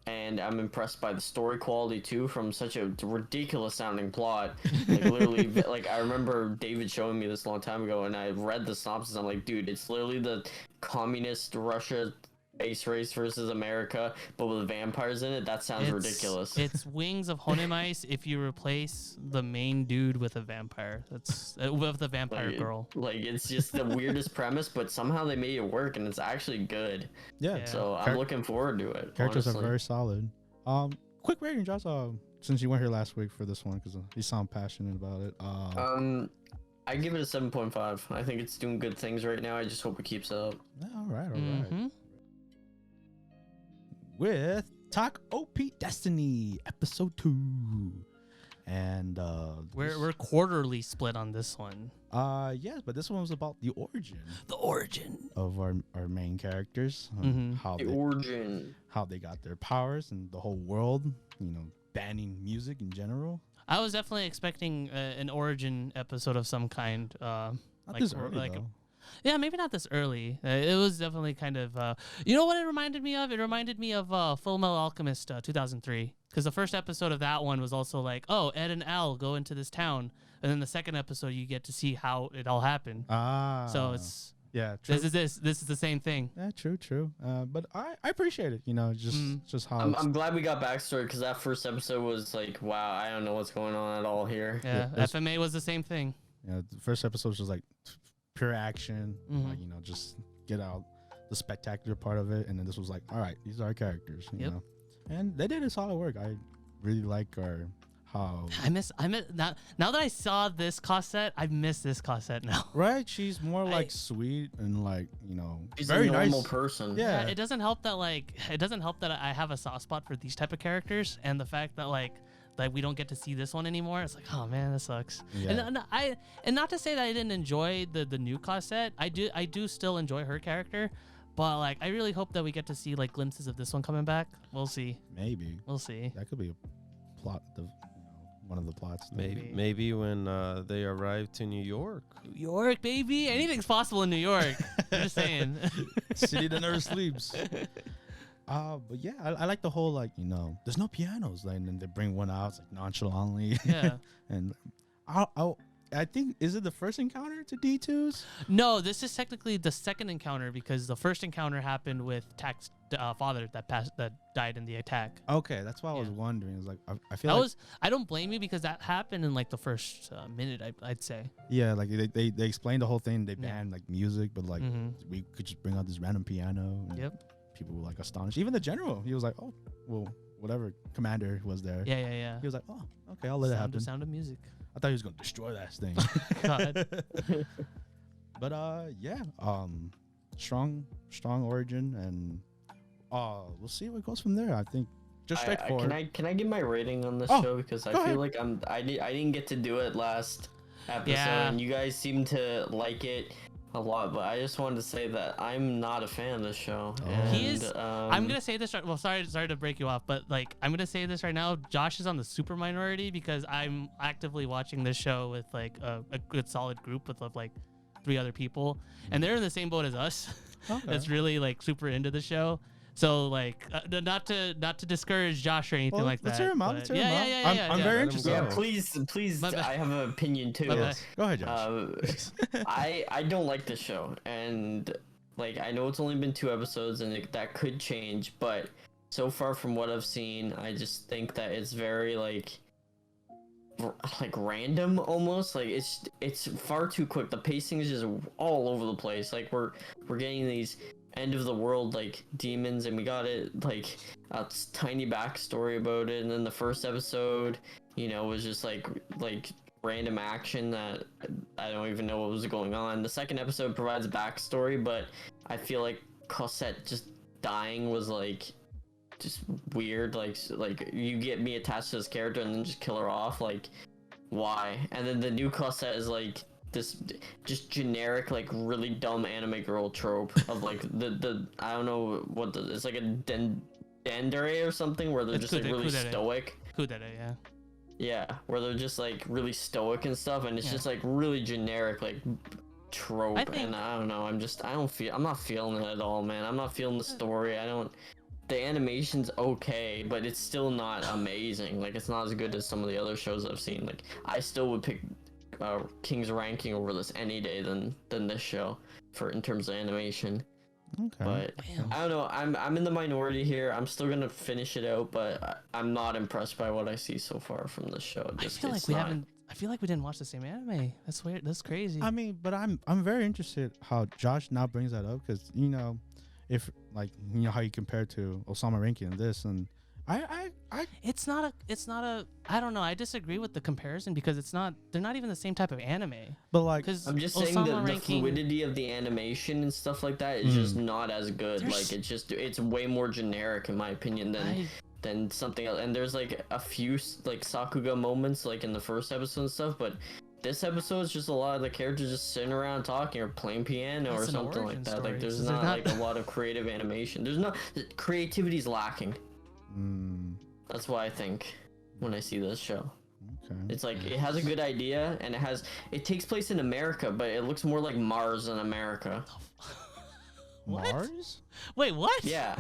And I'm impressed by the story quality too, from such a ridiculous sounding plot. Like literally, like I remember David showing me this a long time ago, and I read the synopsis. I'm like, dude, it's literally the communist Russia space race versus America, but with vampires in it. That sounds ridiculous. It's Wings of Honemice if you replace the main dude with a vampire. That's with the vampire girl. Like it's just the weirdest premise, but somehow they made it work, and it's actually good. Yeah. So I'm looking forward to it. Characters honestly. are very solid. Quick rating, Josh. Since you weren't here last week for this one, because you sound passionate about it. I give it a 7.5. I think it's doing good things right now. I just hope it keeps up. Yeah, all right. With Takt Op Destiny episode 2, and we're quarterly split on this one. Yes, but this one was about the origin of our main characters, how they got their powers, and the whole world, you know, banning music in general. I was definitely expecting an origin episode of some kind. Not this early, though. Yeah, maybe not this early. It was definitely kind of, you know what it reminded me of? It reminded me of Full Metal Alchemist 2003. Because the first episode of that one was also like, oh, Ed and Al go into this town. And then the second episode, you get to see how it all happened. So it's... Yeah, true. This is the same thing. Yeah, true. But I appreciate it, you know, just how... I'm glad we got backstory, because that first episode was like, wow, I don't know what's going on at all here. Yeah, FMA was the same thing. Yeah, the first episode was just like... pure action, like, you know, just get out the spectacular part of it, and then this was like, all right, these are our characters, you know, and they did a solid work. I really like how I miss now that I saw this Cosette, I miss this Cosette now. Right, she's more like sweet and like, you know, she's very a normal nice person. Yeah, it doesn't help that I have a soft spot for these type of characters, and the fact that like we don't get to see this one anymore. It's like, oh man, this sucks. Yeah. And not to say that I didn't enjoy the new Cosette. I do still enjoy her character, but like I really hope that we get to see like glimpses of this one coming back. We'll see. Maybe. We'll see. That could be a plot one of the plots. Maybe when they arrive to New York. New York, baby. Anything's possible in New York. I'm just saying. City that never sleeps. But yeah, I like the whole, like, you know, there's no pianos, like, and then they bring one out, it's like nonchalantly. Yeah. And I think, is it the first encounter to D2s? No, this is technically the second encounter because the first encounter happened with Takt's father that died in the attack. Okay, that's why I was Yeah. wondering. It's like I feel That like was I don't blame you because that happened in like the first minute. I'd say. yeah, like they explained the whole thing. They Yeah. banned like music, but like we could just bring out this random piano. And Yep. people were like astonished. Even the general, he was like, oh, well, whatever commander was there. Yeah. He was like, oh, okay, I'll let it happen. Sound of music. I thought he was gonna destroy that thing. God. But yeah, strong origin, and we'll see what goes from there. I think just straightforward. Can I give my rating on this Oh, show because I go feel ahead. like I didn't get to do it last episode, Yeah. and you guys seem to like it a lot, but I just wanted to say that I'm not a fan of this show. Oh. And, He is- I'm gonna say this right. Well, sorry to break you off, but like I'm gonna say this right now. Josh is on the super minority because I'm actively watching this show with like a good solid group with like 3 other people, and they're in the same boat as us. Okay. That's really like super into the show. So like not to discourage Josh or anything Well, like let's that. hear him out. but- Let's hear him out. Yeah, I'm yeah. very Let him interested. go. Yeah, please, My bad. I have an opinion too. My bad. Go ahead, Josh. I don't like this show, and like I know it's only been 2 episodes, and that could change, but so far from what I've seen, I just think that it's very like random almost. Like it's far too quick. The pacing is just all over the place. Like we're getting these end of the world like demons, and we got it like a tiny backstory about it, and then the first episode, you know, was just like random action that I don't even know what was going on. The second episode provides a backstory, but I feel like Cosette just dying was like just weird. Like you get me attached to this character and then just kill her off. Like why? And then the new Cosette is like this just generic like really dumb anime girl trope of like the I don't know what it's like a dendere or something where they're It's just like really kudere. stoic. Kudere, yeah. Yeah, where they're just like really stoic and stuff, and it's Yeah. just like really generic like trope. I think- And I don't know, I'm not feeling it at all, man. I'm not feeling the story. The animation's okay, but it's still not amazing. Like it's not as good as some of the other shows I've seen. Like I still would pick King's Ranking over this any day than this show in terms of animation. Okay. But Damn. I don't know. I'm in the minority here. I'm still gonna finish it out, but I'm not impressed by what I see so far from this show. I feel like we didn't watch the same anime. That's weird. That's crazy. I mean, but I'm very interested how Josh now brings that up, because you know, if like you know how you compare to Ousama ranking in this, and I It's not a. I don't know. I disagree with the comparison because they're not even the same type of anime. but like Because I'm just saying that the fluidity of the animation and stuff like that is just not as good. There's- Like it's way more generic in my opinion than something else. And there's like a few like Sakuga moments like in the first episode and stuff, but this episode is just a lot of the characters just sitting around talking or playing piano or It's an something like origin that. story, Like there's so not they're like a lot of creative animation. There's no creativity's lacking. That's why I think when I see this show. okay. It's like it has a good idea and it takes place in America, but it looks more like Mars than America. What? Mars? Wait, what? Yeah.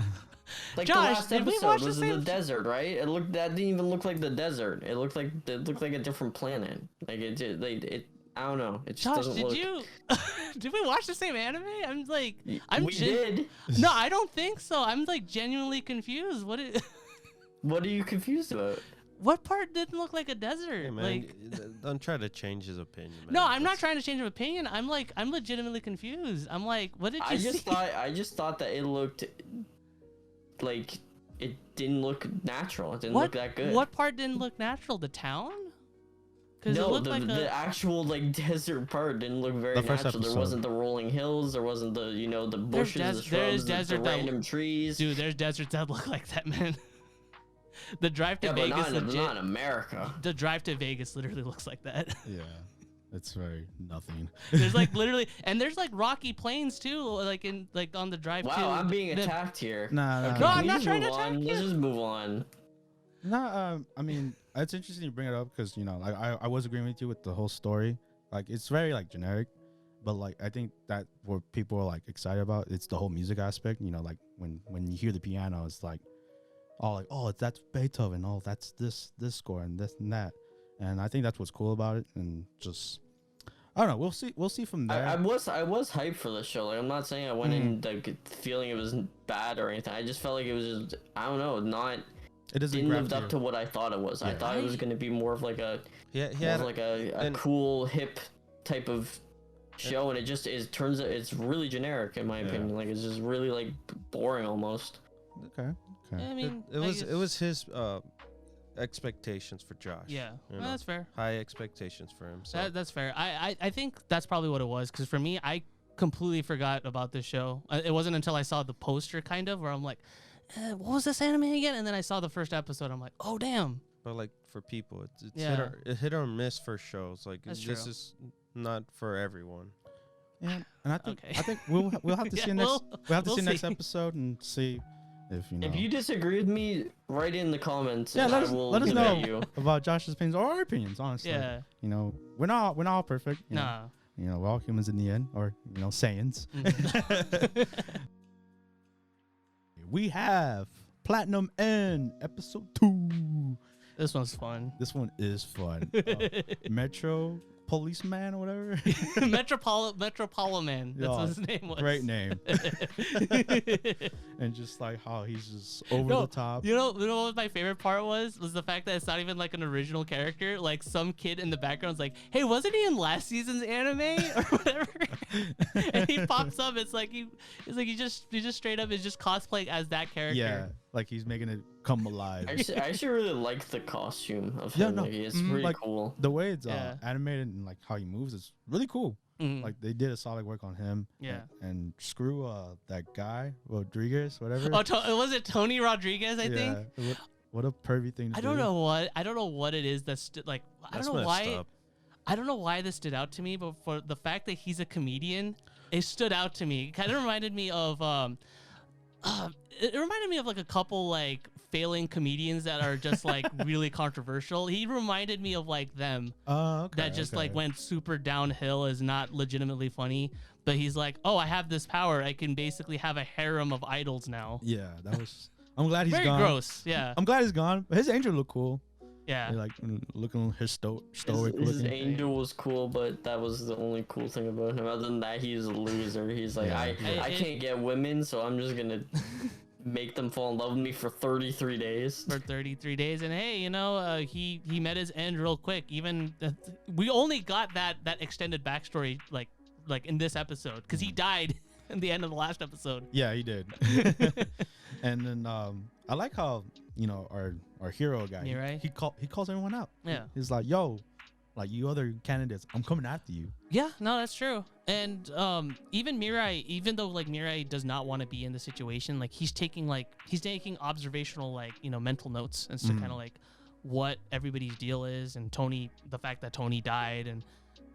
Like Josh, the last did we episode watch the was in the same- desert, right? That didn't even look like the desert. It looked like a different planet. Like it I don't know. It just Josh, doesn't did look. you? Did we watch the same anime? I'm like, We did. No, I don't think so. I'm like genuinely confused. What are you confused about? What part didn't look like a desert? Hey, man, like, don't try to change his opinion, man. no, I'm not That's- trying to change my opinion. I'm legitimately confused. I'm like, what did you I see? just thought that it looked like it didn't look natural. It didn't What? look that good. What part didn't look natural? The town? Because it No, looked the, like the actual like desert part didn't look very The first natural. There episode. wasn't the rolling hills. There wasn't the the bushes, the there's shrubs, the desert that- random trees. dude, there's deserts that look like that, man. The drive to yeah, but Vegas, not in America. the drive to Vegas literally looks like that. Yeah, it's very nothing. There's like literally, and there's like rocky plains too, like on the drive to. Wow, I'm being the- attacked here. Nah, Okay, nah. No, I'm can we not just trying move to attack on? you. Let's just move on. No, I mean, it's interesting you bring it up because, like I was agreeing with you with the whole story. Like, it's very like generic, but like I think that what people are like excited about, it's the whole music aspect. Like when you hear the piano, it's like, that's Beethoven. Oh, that's this score and this and that. And I think that's what's cool about it. And just, I don't know. We'll see from there. I was hyped for the show. Like, I'm not saying I went in like feeling it was bad or anything. I just felt like it was just, I don't know, not. It didn't live up to what I thought it was. Yeah. I thought it was going to be more of like a cool hip type of show, and it just is. Turns out it's really generic in my opinion. Like, it's just really like boring almost. Okay. I mean, it was his expectations for Josh. Yeah, that's fair. High expectations for him. So. That's fair. I think that's probably what it was, because for me, I completely forgot about this show. It wasn't until I saw the poster, kind of, where I'm like, what was this anime again? And then I saw the first episode. I'm like, oh damn. But like for people, it's hit or miss for shows. Like, this is not for everyone. Yeah, and I think we'll have to see next episode and see if If you disagree with me, write in the comments. Yeah, let us know you. about Josh's opinions or our opinions. Honestly, yeah. We're not all perfect. Nah. We're all humans in the end, or Saiyans. We have Platinum End episode 2. This one's fun. This one is fun. Metro Policeman or whatever. Metropoliman. That's what his name was. Great name. And just like how he's just over the top. You know what my favorite part was the fact that it's not even like an original character. Like, some kid in the background's like, hey, wasn't he in last season's anime or whatever? And he pops up. It's like he just straight up is just cosplaying as that character. Yeah, like he's making it come alive. I actually really like the costume of him. Like, it's really cool. The way it's animated and like how he moves is really cool. Like, they did a solid work on him. Yeah. And screw that guy Rodriguez, whatever. Oh, was it Tony Rodriguez? I think. What a pervy thing to do. I don't know what it is that's like. I don't know why. I don't know why this stood out to me, but for the fact that he's a comedian, it stood out to me. It kind of reminded me of it reminded me of like a couple like failing comedians that are just like really controversial. He reminded me of like them that just like went super downhill, is not legitimately funny, but he's like, oh, I have this power. I can basically have a harem of idols now. Yeah, that was. I'm glad he's very gone. Very gross. Yeah. I'm glad he's gone. His angel looked cool. Yeah. Like looking stoic. His angel was cool, but that was the only cool thing about him. Other than that, he's a loser. He's like, I can't get women, so I'm just gonna make them fall in love with me for 33 days. For 33 days, and hey, he met his end real quick. Even we only got that extended backstory like in this episode, because he died in the end of the last episode. Yeah, he did. And then I like how our hero guy, Mirai? he calls everyone out. Yeah, he's like, yo, like, you other candidates, I'm coming after you. Yeah, no, that's true. And even Mirai, even though like Mirai does not want to be in the situation, like he's taking observational like mental notes as to kind of like what everybody's deal is, and Tony, the fact that Tony died, and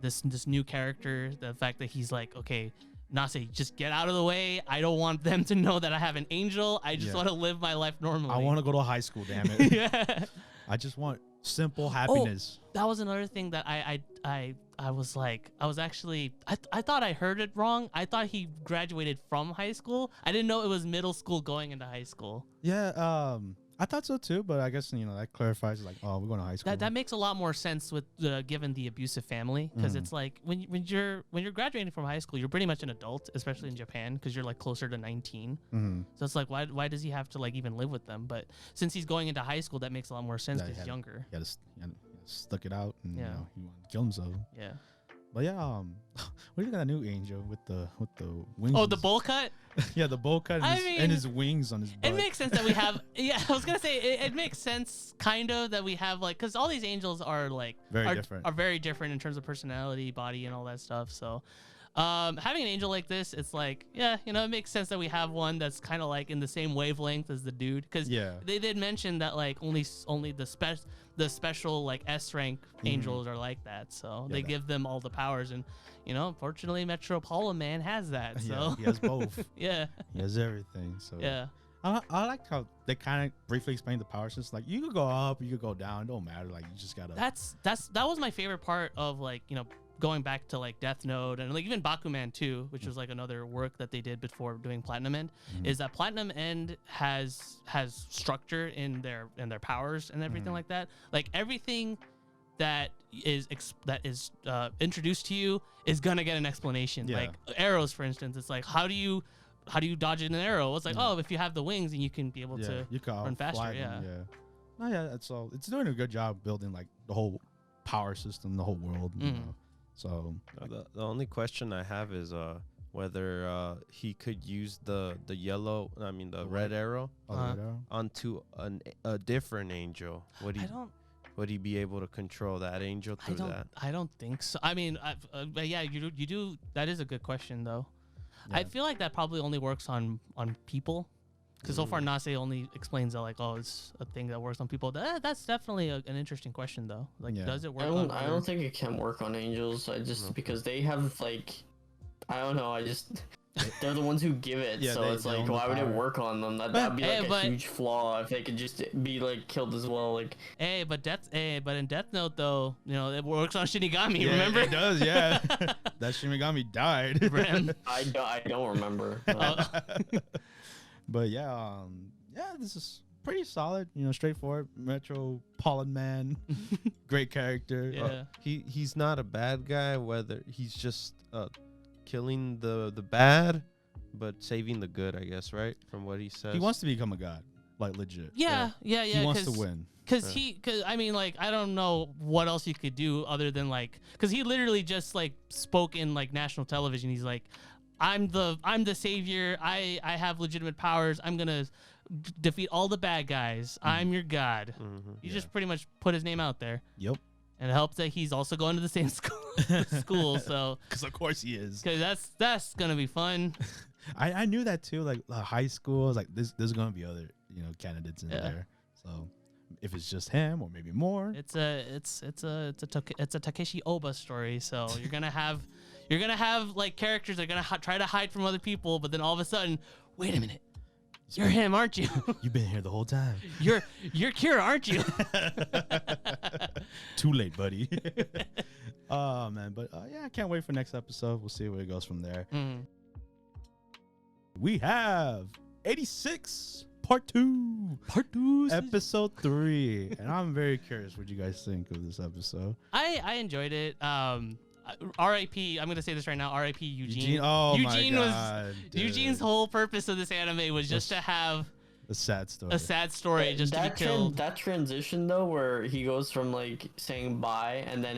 this new character, the fact that he's like, okay, Nase, just get out of the way. I don't want them to know that I have an angel. I just want to live my life normally. I want to go to high school, damn it. Yeah. I just want simple happiness. That was another thing that I was like, I thought I heard it wrong. I thought he graduated from high school. I didn't know it was middle school going into high school. Yeah, I thought so too, but I guess that clarifies, like, oh, we're going to high school. That makes a lot more sense with given the abusive family, because it's like when you're graduating from high school, you're pretty much an adult, especially in Japan, because you're like closer to 19. So it's like, why does he have to like even live with them? But since he's going into high school, that makes a lot more sense because he's younger. He had to stuck it out, and he wanted to kill himself. Yeah. But yeah, what do you think of that new angel with the wings? Oh, the bowl cut? Yeah, the bowl cut and his wings on his butt. It makes sense that we have. Yeah, I was gonna say it makes sense kind of that we have like, because all these angels are like are very different in terms of personality, body, and all that stuff. So having an angel like this, it's like, yeah, it makes sense that we have one that's kind of like in the same wavelength as the dude, because they did mention that like only the special like S rank angels are like that, so they give them all the powers, and unfortunately Metropolitan Man has that, so he has both. Yeah, he has everything. So yeah, I like how they kind of briefly explained the power system. Like you could go up, you could go down. It don't matter. Like you just gotta. That was my favorite part of like going back to like Death Note and like even Bakuman 2, which was like another work that they did before doing Platinum End, is that Platinum End has structure in their powers and everything like that. Like everything that is introduced to you is gonna get an explanation. Yeah. Like arrows, for instance, it's like how do you dodge an arrow? It's like if you have the wings and you can be able to run faster. Yeah. Oh yeah, that's all. It's doing a good job building like the whole power system, the whole world. You know? So the only question I have is whether he could use the red arrow onto a different angel. Would he be able to control that angel through that? I don't think so. I mean, but yeah, you do. That is a good question though. Yeah. I feel like that probably only works on people, because so far Nase only explains that like, oh, it's a thing that works on people. That's definitely an interesting question though. Like, does it work? I don't think it can work on angels. Because they have like, I don't know. They're the ones who give it, so it's like, why would it work on them? That'd be like a huge flaw if they could just be like killed as well. Like, but in Death Note though, it works on Shinigami. Yeah, remember? It does, yeah. That Shinigami died. I don't remember. But yeah, this is pretty solid. Straightforward Metropolitan, great character. Yeah, he's not a bad guy. Whether he's just killing the bad, but saving the good, I guess, right? From what he says, He wants to become a god, like legit. Yeah. He wants to win. Cause I mean, like, I don't know what else you could do other than like, cause he literally just like spoke in like national television. He's like, I'm the savior. I have legitimate powers. I'm gonna defeat all the bad guys. I'm your god. He just pretty much put his name out there. Yep. And it helps that he's also going to the same school. So, because of course he is. Because that's gonna be fun. I knew that too. Like high school, I was like, there's gonna be other candidates in there. So if it's just him or maybe more, it's a Takeshi Oba story. So you're gonna have like characters that are gonna try to hide from other people, but then all of a sudden, wait a minute. You're him, aren't you? You've been here the whole time. You're Kira, aren't you? Too late, buddy. Oh man, but I can't wait for next episode. We'll see where it goes from there. We have 86 part 2, episode 3, and I'm very curious what you guys think of this episode. I enjoyed it. R.I.P. I'm gonna say this right now. R.I.P. Eugene. Eugene my God, Eugene's whole purpose of this anime was just to have a sad story. Just to be killed. That transition though, where he goes from like saying bye, and then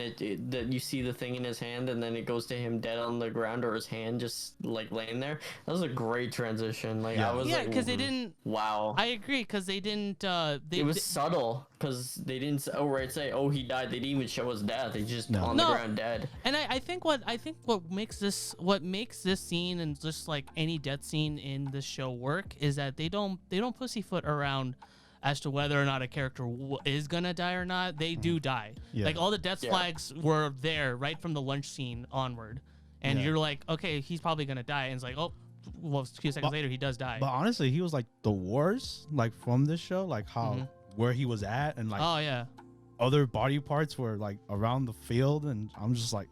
that you see the thing in his hand, and then it goes to him dead on the ground, or his hand just like laying there. That was a great transition. Like I was because they didn't. Wow. I agree because they didn't. It was subtle because they didn't say he died. They didn't even show his death. They just on the ground dead. And I think what makes this scene and just like any death scene in this show work is that they don't pussyfoot around as to whether or not a character is gonna die or not. They do die. Like all the death flags were there right from the lunch scene onward, and you're like, okay, he's probably gonna die, and it's like, oh, well, a few seconds later he does die. But honestly, he was like the worst, like from this show, like how where he was at, and like other body parts were like around the field, and I'm just like,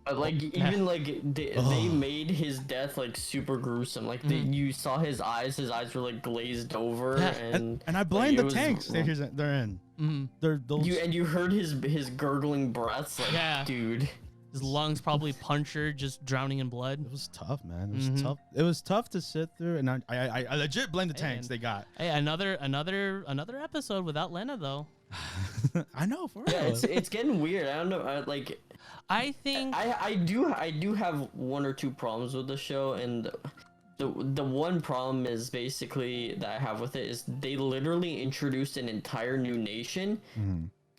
even like they made his death like super gruesome. Like you saw his eyes were like glazed over, and I blame the tanks they're in. They're those. You heard his gurgling breaths, like dude. His lungs probably punctured, just drowning in blood. It was tough, man. It was tough. It was tough to sit through, and I legit blame the tanks they got. Hey, another episode without Lena though. I know, for real. Yeah, it's getting weird. I don't know. I think I do have one or two problems with the show, and the one problem is basically that I have with it is they literally introduced an entire new nation.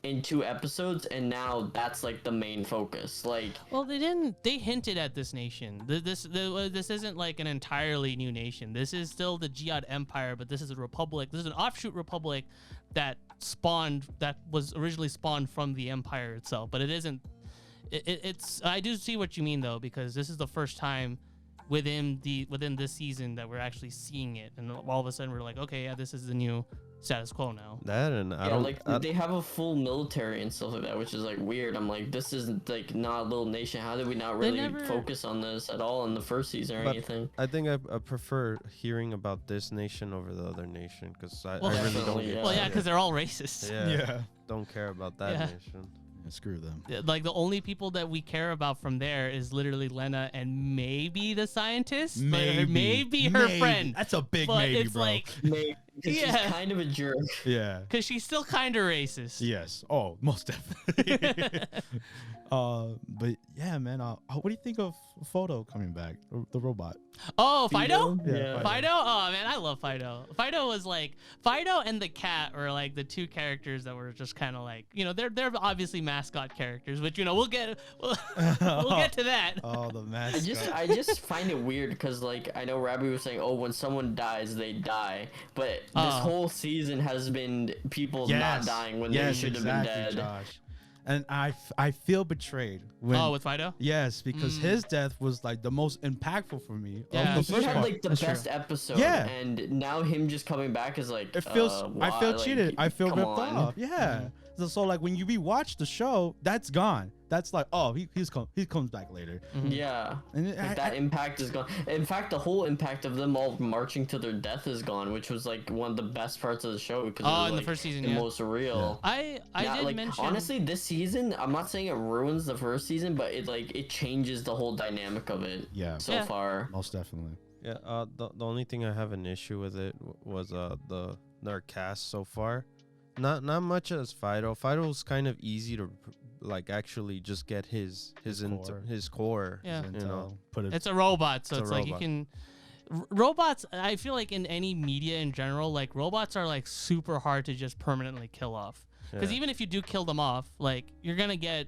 In 2 episodes, and now that's like the main focus. Like, well, they hinted at this nation. This isn't like an entirely new nation. This is still the Jihad Empire, but this is a republic. This is an offshoot republic that was originally spawned from the empire itself. But it isn't. It's. I do see what you mean though, because this is the first time within this season that we're actually seeing it, and all of a sudden we're like, okay, yeah, this is the new status quo now. That and I Yeah, don't like they have a full military and stuff like that, which is like weird. I'm like, this is like not a little nation. How did we not really focus on this at all in the first season or anything? I think I prefer hearing about this nation over the other nation because I Well, really don't. yeah. Well, yeah, because they're all racist. Yeah, don't care about that Yeah. nation. Yeah, screw them. Like the only people that we care about from there is literally Lena and maybe the scientist, maybe her friend. That's a big But maybe, it's bro. like, Maybe, 'cause Yeah. she's kind of a jerk. Yeah. because she's still kind of racist. Yes. Oh, most definitely. But yeah, man. What do you think of Photo coming back? The robot. Oh, Fido? Yeah, Fido? Oh man, I love Fido. Fido was like Fido and the cat were like the two characters that were just kind of like, you know, they're obviously mascot characters, which you know we'll get to that. Oh, the mascot. I just find it weird because like I know Rabbi was saying, oh, when someone dies, they die, but this whole season has been people not dying when they should have been dead. Josh. And I feel betrayed when With Fido? yes, because his death was like the most impactful for me. Yeah. Of the He first had one. like the best episode, Yeah. and now him just coming back is like It feels I why? feel Like, cheated. I feel come ripped on. off. Yeah. So like when you rewatch the show, that's gone. That's like, oh, he comes back later. Yeah, And like that impact is gone. In fact, the whole impact of them all marching to their death is gone, which was like one of the best parts of the show because it was, in the like, first season, the yeah. most real. I did like, mention honestly, this season, I'm not saying it ruins the first season, but it changes the whole dynamic of it. Yeah. So Yeah. far. Most definitely. Yeah, the only thing I have an issue with it was their cast so far. Not much as Fido. Fido's kind of easy to like actually just get his core. Yeah. You know. Put it. it's a robot, so It's a it's like you robot. can robots. I feel like in any media in general, like robots are like super hard to just permanently kill off. Because Yeah. even if you do kill them off, like you're gonna get,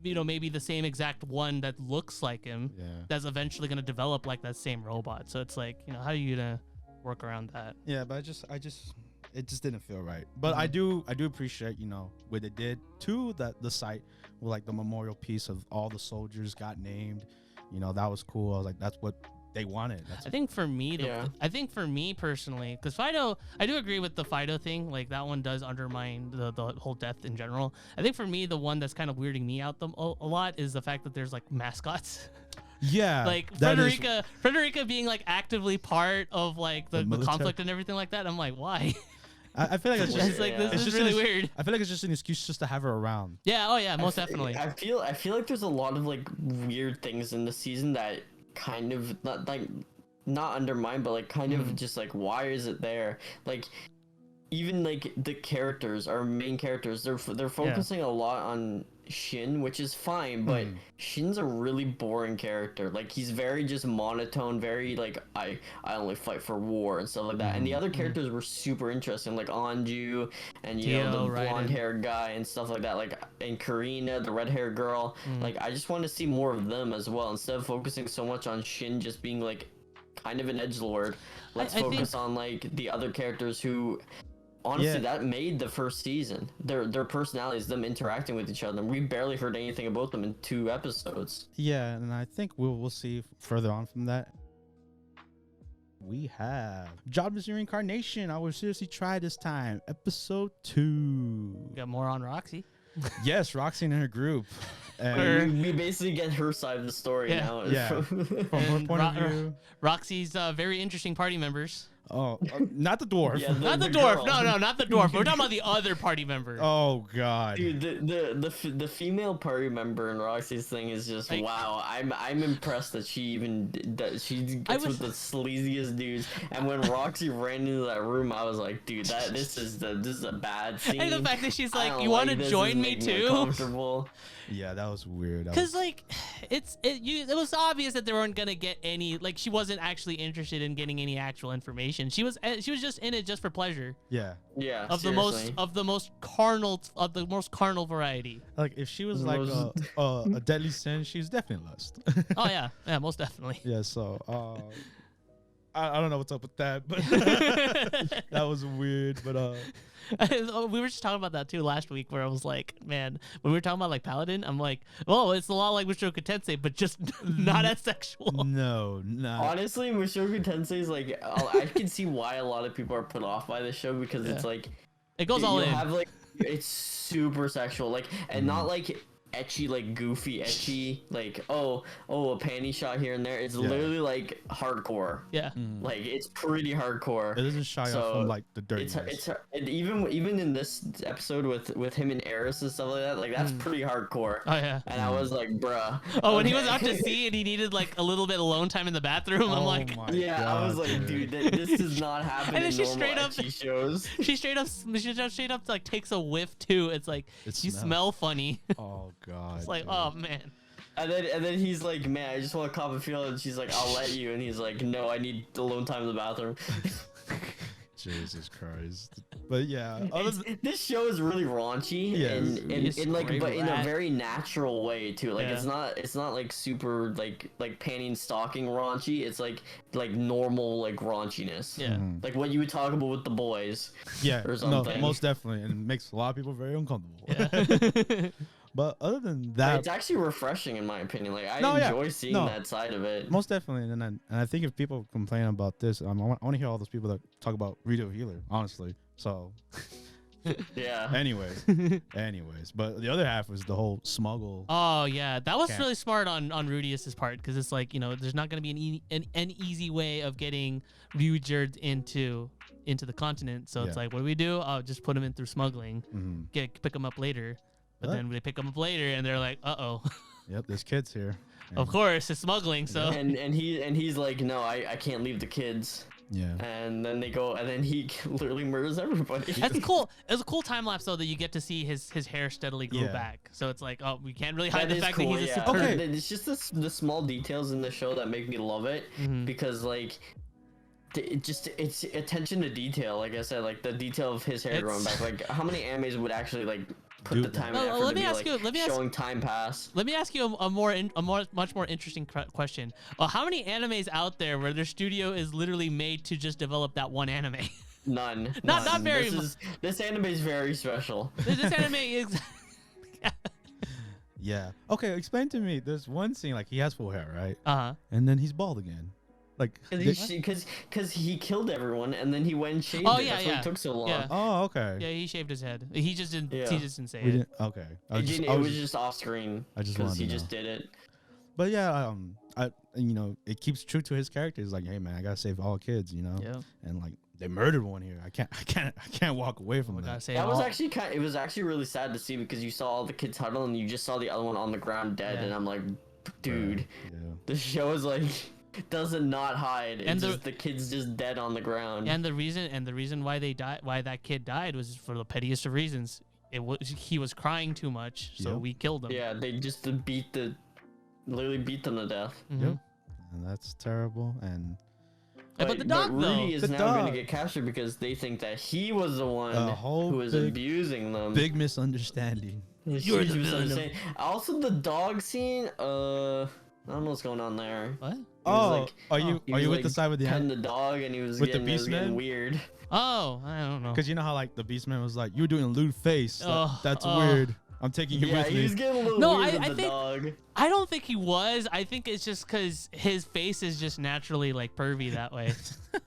you know, maybe the same exact one that looks like him. Yeah. That's eventually gonna develop like that same robot. So it's like, you know, how are you gonna work around that? Yeah, but it just didn't feel right. But I do appreciate, you know, what they did to the site with like the memorial piece of all the soldiers got named. You know, that was cool. I was like, that's what they wanted. I think for me, Yeah. I think for me personally, because Fido, I do agree with the Fido thing. Like that one does undermine the whole death in general. I think for me, the one that's kind of weirding me out a lot is the fact that there's like mascots. Yeah. Like that is- Frederica being like actively part of like the military. conflict and everything like that. I'm like, why? I feel like it's just It's like Yeah. this it's is just really an- weird. I feel like it's just an excuse just to have her around. Yeah. Oh yeah. Most definitely. I feel like there's a lot of like weird things in the season that kind of not undermine, but like kind of just like why is it there? Like even like the characters, our main characters, they're focusing a lot on Shin, which is fine, but Shin's a really boring character. Like he's very just monotone, very like I only fight for war and stuff like that. And the other characters were super interesting, like Anju and you know Dio, the Raiden. blonde hair guy and stuff like that. Like and Karina, the red hair girl. Like I just want to see more of them as well instead of focusing so much on Shin just being like kind of an edgelord. Let's I focus think- on like the other characters who. Honestly, Yeah. that made the first season. Their personalities, them interacting with each other. We barely heard anything about them in 2 episodes. Yeah, and I think we'll see further on from that. We have Jobless Reincarnation. I will seriously try this time. Episode 2. Got more on Roxy. Yes, Roxy and her group. And We basically get her side of the story Yeah. now. Yeah. from her And point of view. Roxy's very interesting party members. Oh, not the dwarf. Yeah, Not the dwarf. No, not the dwarf. We're talking about the other party member. Oh God. Dude, the female party member in Roxy's thing is just Like- wow. I'm impressed that she even that she I gets was- with the sleaziest dudes. And when Roxy ran into that room, I was like, dude, this is a bad scene. And the fact that she's I like, don't "You want to like this, join it's me making me too?" uncomfortable. Yeah, that was weird. That Because was- like, it was obvious that they weren't gonna get any. Like, she wasn't actually interested in getting any actual information. She was just in it just for pleasure yeah, Yeah, of seriously. the most carnal variety. like if she was The like most- a deadly sin, she's definitely lust. Oh yeah, most definitely. Yeah, so I don't know what's up with that, but that was weird. But we were just talking about that too last week, where I was like, man, when we were talking about like Paladin, I'm like, oh, it's a lot like Mushoku Tensei, but just not as sexual. no. Honestly, Mushoku Tensei is like, I can see why a lot of people are put off by this show because it's like, It goes all you in. have like, it's super sexual, like, and not like etchy, like goofy etchy, like oh a panty shot here and there. It's literally like hardcore. Yeah. Like it's pretty hardcore. It doesn't shy off from like the dirtiness. It's and even in this episode with him and Eris and stuff like that, like that's pretty hardcore. Oh yeah. And I was like, bruh. Oh, when he was out to sea and he needed like a little bit of alone time in the bathroom, I'm like, my Yeah, God, I was like, dude, this does not happen And then in she normal straight up- ecchi shows. she straight up like takes a whiff too. It's like It you smells. smell funny. Oh God. It's like, dude. oh man. And then he's like, man, I just want to cop a feel. And she's like, I'll let you. And he's like, no, I need alone time in the bathroom. Jesus Christ. But yeah, This show is really raunchy, Yeah, it's and like, great but in a rat. very natural way too. Like Yeah. it's not like super like panty and stalking raunchy. It's like normal like raunchiness. Yeah. Like what you would talk about with the boys. yeah, or no, something. most definitely, and it makes a lot of people very uncomfortable. Yeah. But other than But that, it's actually refreshing in my opinion. Like I No, yeah. enjoy seeing No. that side of it. most definitely, and I think if people complain about this, I want to hear all those people that talk about Rito Healer, honestly. So, Yeah. anyways, but the other half was the whole smuggle. Oh yeah, that was Can't. really smart on Rudius's part, because it's like, you know, there's not going to be an easy way of getting Ryujerd into the continent. So it's Yeah. like, what do? Oh, just put him in through smuggling. Mhm. Pick him up later. But What? then they pick him up later, and they're like, uh-oh. Yep, there's kids here. Of course, it's smuggling. So And he's like, no, I can't leave the kids. Yeah. And then they go, and then he literally murders everybody. that's cool. It was a cool time lapse though, that you get to see his hair steadily grow Yeah. back. So it's like, oh, we can't really hide That the is fact cool, that he's a yeah. super. Okay. It's just the small details in the show that make me love it Mhm. because like it's attention to detail. Like I said, like the detail of his hair growing It's- back. Like how many animes would actually like put Do the that. time No, and effort let to me be ask like you- let me ask- showing time pass? Let me ask you a much more interesting question. How many animes out there where their studio is literally made to just develop that one anime? None. Not None. very This anime is very special. this anime is. Yeah. Okay, explain to me. There's one scene like he has full hair, right? Uh-huh. And then he's bald again. Like. Because he killed everyone and then he went and shaved Oh, it. yeah, That's why yeah. it took so long. Yeah. Oh, okay. Yeah, he shaved his head. He just didn't. Yeah. He just didn't say We it. didn't. Okay. It was just off screen. I just because wanted he to just know. did it. But yeah, it keeps true to his character. It's like, hey man, I gotta save all kids, Yeah. And like they murdered one here. I can't walk away from I gotta that. say That was all- actually it was actually really sad to see because you saw all the kids huddle and you just saw the other one on the ground dead Yeah. and I'm like, dude, Yeah. the show is like doesn't not hide. It's And just the kid's just dead on the ground. And the reason why they died, why that kid died, was for the pettiest of reasons. He was crying too much, so Yep. we killed him. Yeah, they just literally beat them to death. Mhm. Yep. And that's terrible. And But the dog, Rudy though. is The now going dog. to get captured because they think that he was the one A whole who was big- abusing them. big misunderstanding. You're the Huge villain of- misunderstanding. Also, the dog scene. I don't know what's going on there. What? Oh, are he you was, with the side with the petting the dog and he was with the getting, it was getting Beastman? weird. Oh, I don't know. Because you know how like the Beastman was like, you're doing a lewd face. That's Oh. weird. I'm taking you Yeah, with he was me. getting a little No, weird I with the think- dog. I don't think he was. I think it's just because his face is just naturally like pervy that way.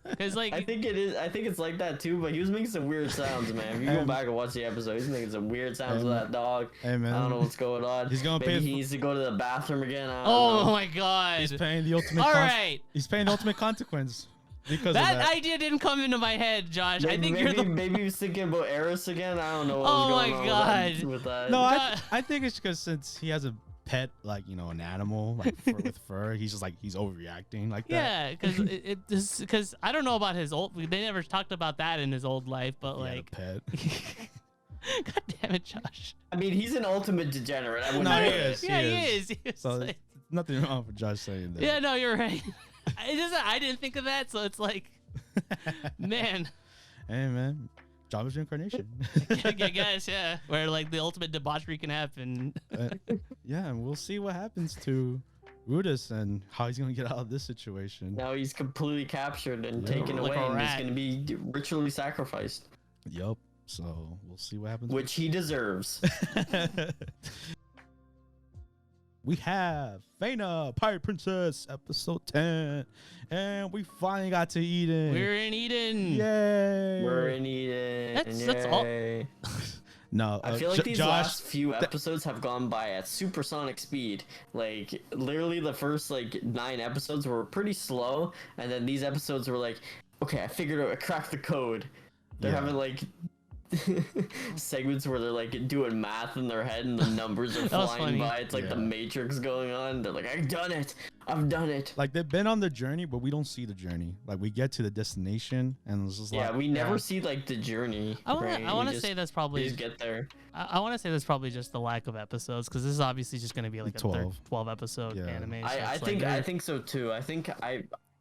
Because like, I think it is. I think it's like that too. But he was making some weird sounds, man. If you go Um, back and watch the episode, he's making some weird sounds with um, that dog. Hey man, I don't know what's going on. He's gonna Maybe pay he for- needs to go to the bathroom again. I don't oh know. my god! he's paying the ultimate. All right, He's paying the ultimate consequence because that of that. idea didn't come into my head, Josh. I think you're the. Maybe he was thinking about Eris again. I don't know what Oh was my going on God. with that. No, God. I think it's because since he has a pet, like an animal, like with fur, he's just like he's overreacting like that. Yeah, because I don't know about his old. They never talked about that in his old life, but He had a like, pet. god damn it, Josh. I mean, he's an ultimate degenerate. I wouldn't No, say he it. is. Yeah, he is. He's So like- nothing wrong with Josh saying that. yeah, no, you're right. I didn't think of that, so it's like, man, Hey man, Jobless Reincarnation. I guess, yeah, where like the ultimate debauchery can happen. Yeah, and we'll see what happens to Rudis and how he's gonna get out of this situation. Now he's completely captured and Yeah. taken Like away, a and he's rat. gonna be ritually sacrificed, Yup. So we'll see what happens. which he deserves. We have Fena, Pirate Princess, episode 10, and we finally got to Eden. We're in Eden. Yay! We're in Eden. That's all- Yay. No, I feel like these Josh, last few episodes have gone by at supersonic speed. Like literally, the first like 9 episodes were pretty slow, and then these episodes were like, okay, I figured out, I cracked the code. They're Yeah. having like segments where they're like doing math in their head and the numbers are That was flying funny. by. It's like the Yeah. Matrix going on. They're like, I've done it. I've done it. like they've been on the journey, but we don't see the journey. Like we get to the destination, and it's just Yeah, like, we never Yeah. see like the journey. I want right? to. I We want to just- say that's we probably. just get there. I want to say that's probably just the lack of episodes, because this is obviously just going to be like a 12 episode Yeah. anime. So I it's think like, I think so too. I think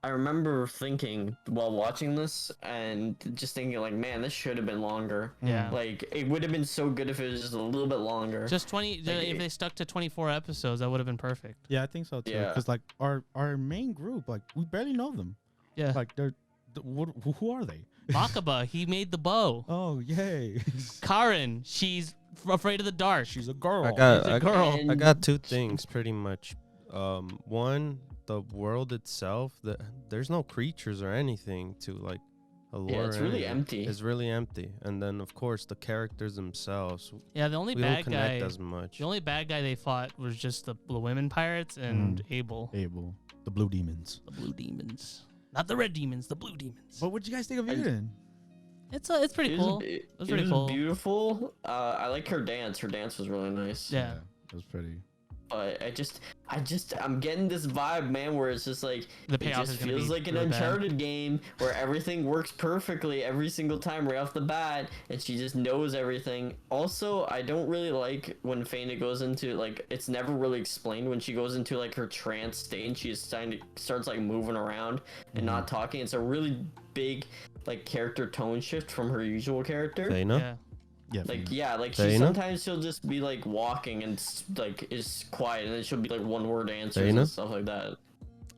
I remember thinking while watching this and just thinking like, man, this should have been longer. Yeah. Like it would have been so good if it was just a little bit longer. just 20. Like, If they stuck to 24 episodes, that would have been perfect. yeah, I think so too. Yeah. Because like our main group, like we barely know them. Yeah. Like who are they? Makaba, he made the bow. Oh, yay! Karen, she's afraid of the dark. She's a girl. I got She's a I, girl. I got 2 things pretty much. One, the world itself, there's no creatures or anything to like allure. Yeah, it's really anything. empty. It's really empty. And then of course the characters themselves, Yeah, the only we don't bad connect guy. as much. The only bad guy they fought was just the women pirates and Abel, Abel, the blue demons. the blue demons, not the red demons, the blue demons. But what'd you guys think of I- Eden? It's pretty It cool. was, It was it pretty was cool. beautiful. I like her dance. Her dance was really nice. Yeah. It was pretty. But I'm getting this vibe, man, where it's just like The it payoff just is gonna feels be like an really bad. Uncharted game where everything works perfectly every single time right off the bat, and she just knows everything. Also, I don't really like when Fena goes into like it's never really explained when she goes into like her trance state and she starts like moving around and not talking. It's a really big like character tone shift from her usual character. Fena? Yeah. Yeah. Like Fena. yeah, like she Fena? sometimes she'll just be like walking and like is quiet, and then she'll be like one word answers Fena? and stuff like that.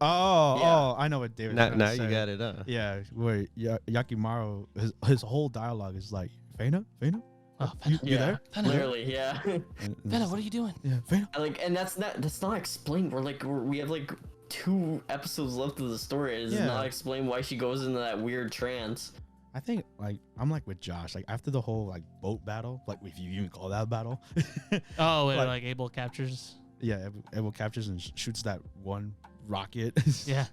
Oh, Yeah. oh, I know what David. Now you got it, huh? Yeah, where Yakimaru, his whole dialogue is like, Fena, Fena, Oh, you Fena, there? Fena, Literally, yeah. And Fena, what are you doing? Yeah, Fena. Like, and that's not explained. We have like 2 episodes left of the story. It does Yeah. not explain why she goes into that weird trance. I think like I'm like with Josh. Like after the whole like boat battle, like if you even call that a battle, Oh, wait, Like- like Abel captures. yeah, Abel captures and shoots that one rocket. Yeah.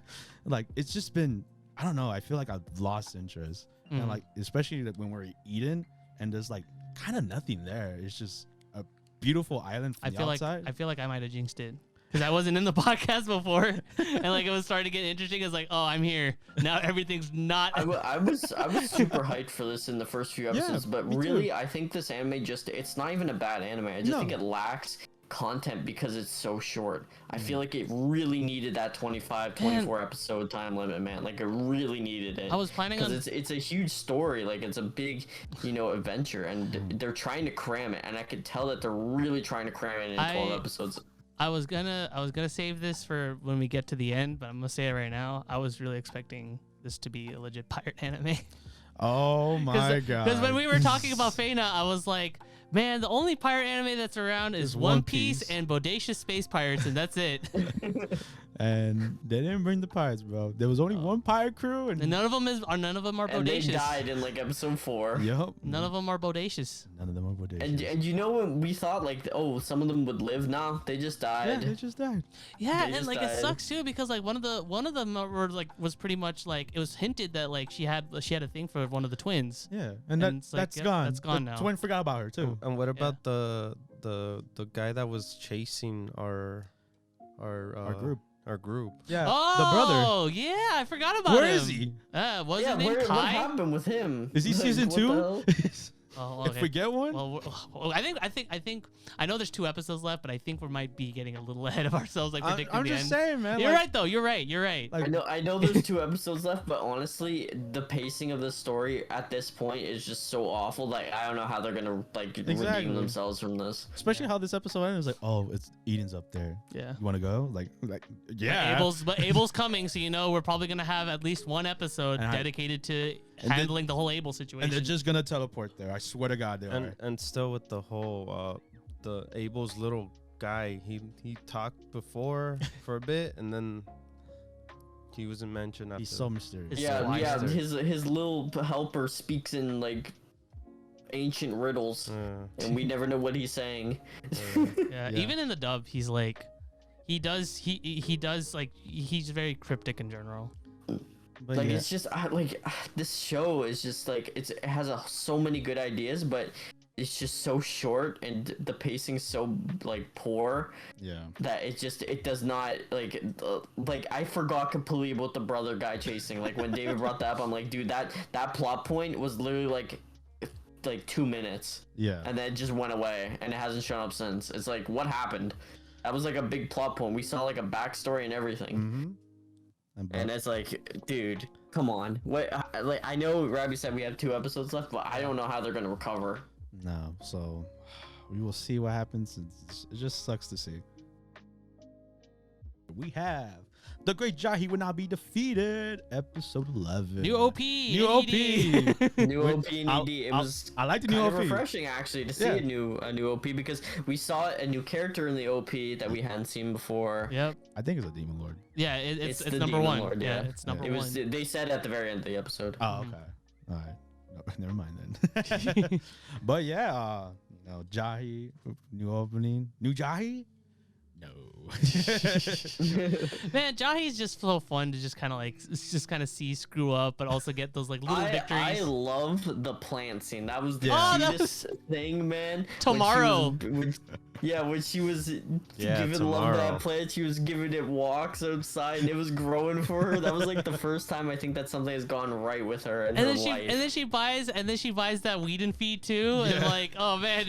Like it's just been, I don't know. I feel like I've lost interest, Mhm. and like especially like, when we're eating and there's like kind of nothing there. It's just a beautiful island from I the feel outside. like I might have jinxed it because I wasn't in the podcast before, and like it was starting to get interesting. It's like, oh, I'm here now. Everything's not. I was super hyped for this in the first few episodes, but me too. really, I think this anime it's not even a bad anime. I just No. think it lacks content because it's so short. I feel like it really needed that 24 episode time limit, man. Like it really needed it. I was planning on. Because it's a huge story, like it's a big, adventure, and they're trying to cram it, and I could tell that they're really trying to cram it in 12 episodes. I was gonna save this for when we get to the end, but I'm gonna say it right now. I was really expecting this to be a legit pirate anime. oh my god! Because when we were talking about Fena, I was like, man, the only pirate anime that's around is One Piece and Bodacious Space Pirates, and that's it. and they didn't bring the pirates, bro. There was only one pirate crew, and And none of them are And they bodacious. died in like episode 4. Yup. None of them are bodacious. None of them are bodacious. And you know when we thought like, oh, some of them would live? Nah, they just yeah, died. they just died. Yeah, They and just like died. it sucks too because like one of them were like was pretty much like it was hinted that like she had a thing for one of the twins. Yeah, And and, it's like, that's yep, gone. that's gone The now. Twin forgot about her too. And what about the guy that was chasing our group. Our group. Yeah, Oh, the brother. yeah, I forgot about Where him. is he? Was Yeah, his name what Kai? happened with him? Is he Like, season what the 2? hell? Oh, If we get one, well, I think I know there's 2 episodes left, but I think we might be getting a little ahead of ourselves, like predicting I'm the just end. saying, man. You're like, right, though. You're right. Like, I know there's 2 episodes left, but honestly, the pacing of the story at this point is just so awful. Like, I don't know how they're gonna Exactly. redeem themselves from this. especially how this episode ended. It was like, oh, it's Eden's up there. Yeah. You want to go? Like, yeah. But Abel's coming, so we're probably gonna have at least one episode dedicated to handling the whole Abel situation. And they're just gonna teleport there. I swear to God, they are. And still with the whole the Abel's little guy, he talked before for a bit, and then he wasn't mentioned after. He's so mysterious. It's Yeah, so yeah. monster. His little helper speaks in like ancient riddles, and we never know what he's saying. Yeah, even in the dub, he's like, he does like, he's very cryptic in general. But Like yeah. it's just this show is just like it has so many good ideas, but it's just so short and the pacing's so like poor Yeah. that it does not like I forgot completely about the brother guy chasing. Like when David brought that up, I'm like, dude, that plot point was literally like 2 minutes, Yeah. and then it just went away and it hasn't shown up since. It's like, what happened? That was like a big plot point. We saw like a backstory and everything. Mm-hmm. And it's like, dude, come on. What? Like, I know Rabbi said we have 2 episodes left, but I don't know how they're gonna recover. No, so we will see what happens. It just sucks to see. We have the Great Jahy Will Not Be Defeated, episode 11. New OP. New OP. New OP and ED. It was I like the new kind of OP. refreshing actually to see a new OP, because we saw a new character in the OP that we hadn't seen before. Yep. I think it's a Demon Lord. Yeah, it's the number Demon 1. Lord, yeah. yeah. It's number It was. 1. They said at the very end of the episode. Oh, okay. All right. No, never mind then. But yeah, Jahy, new opening. New Jahy? No. Man, Jahy's just so fun to just kind of see screw up, but also get those like little victories. I love the plant scene. That was the Yeah. cutest thing, man. Tomorrow. When she was Yeah, giving love to tomorrow. that plant, she was giving it walks outside, and it was growing for her. That was like the first time I think that something has gone right with her in her life. then she buys that weed and feed too, and like, oh man,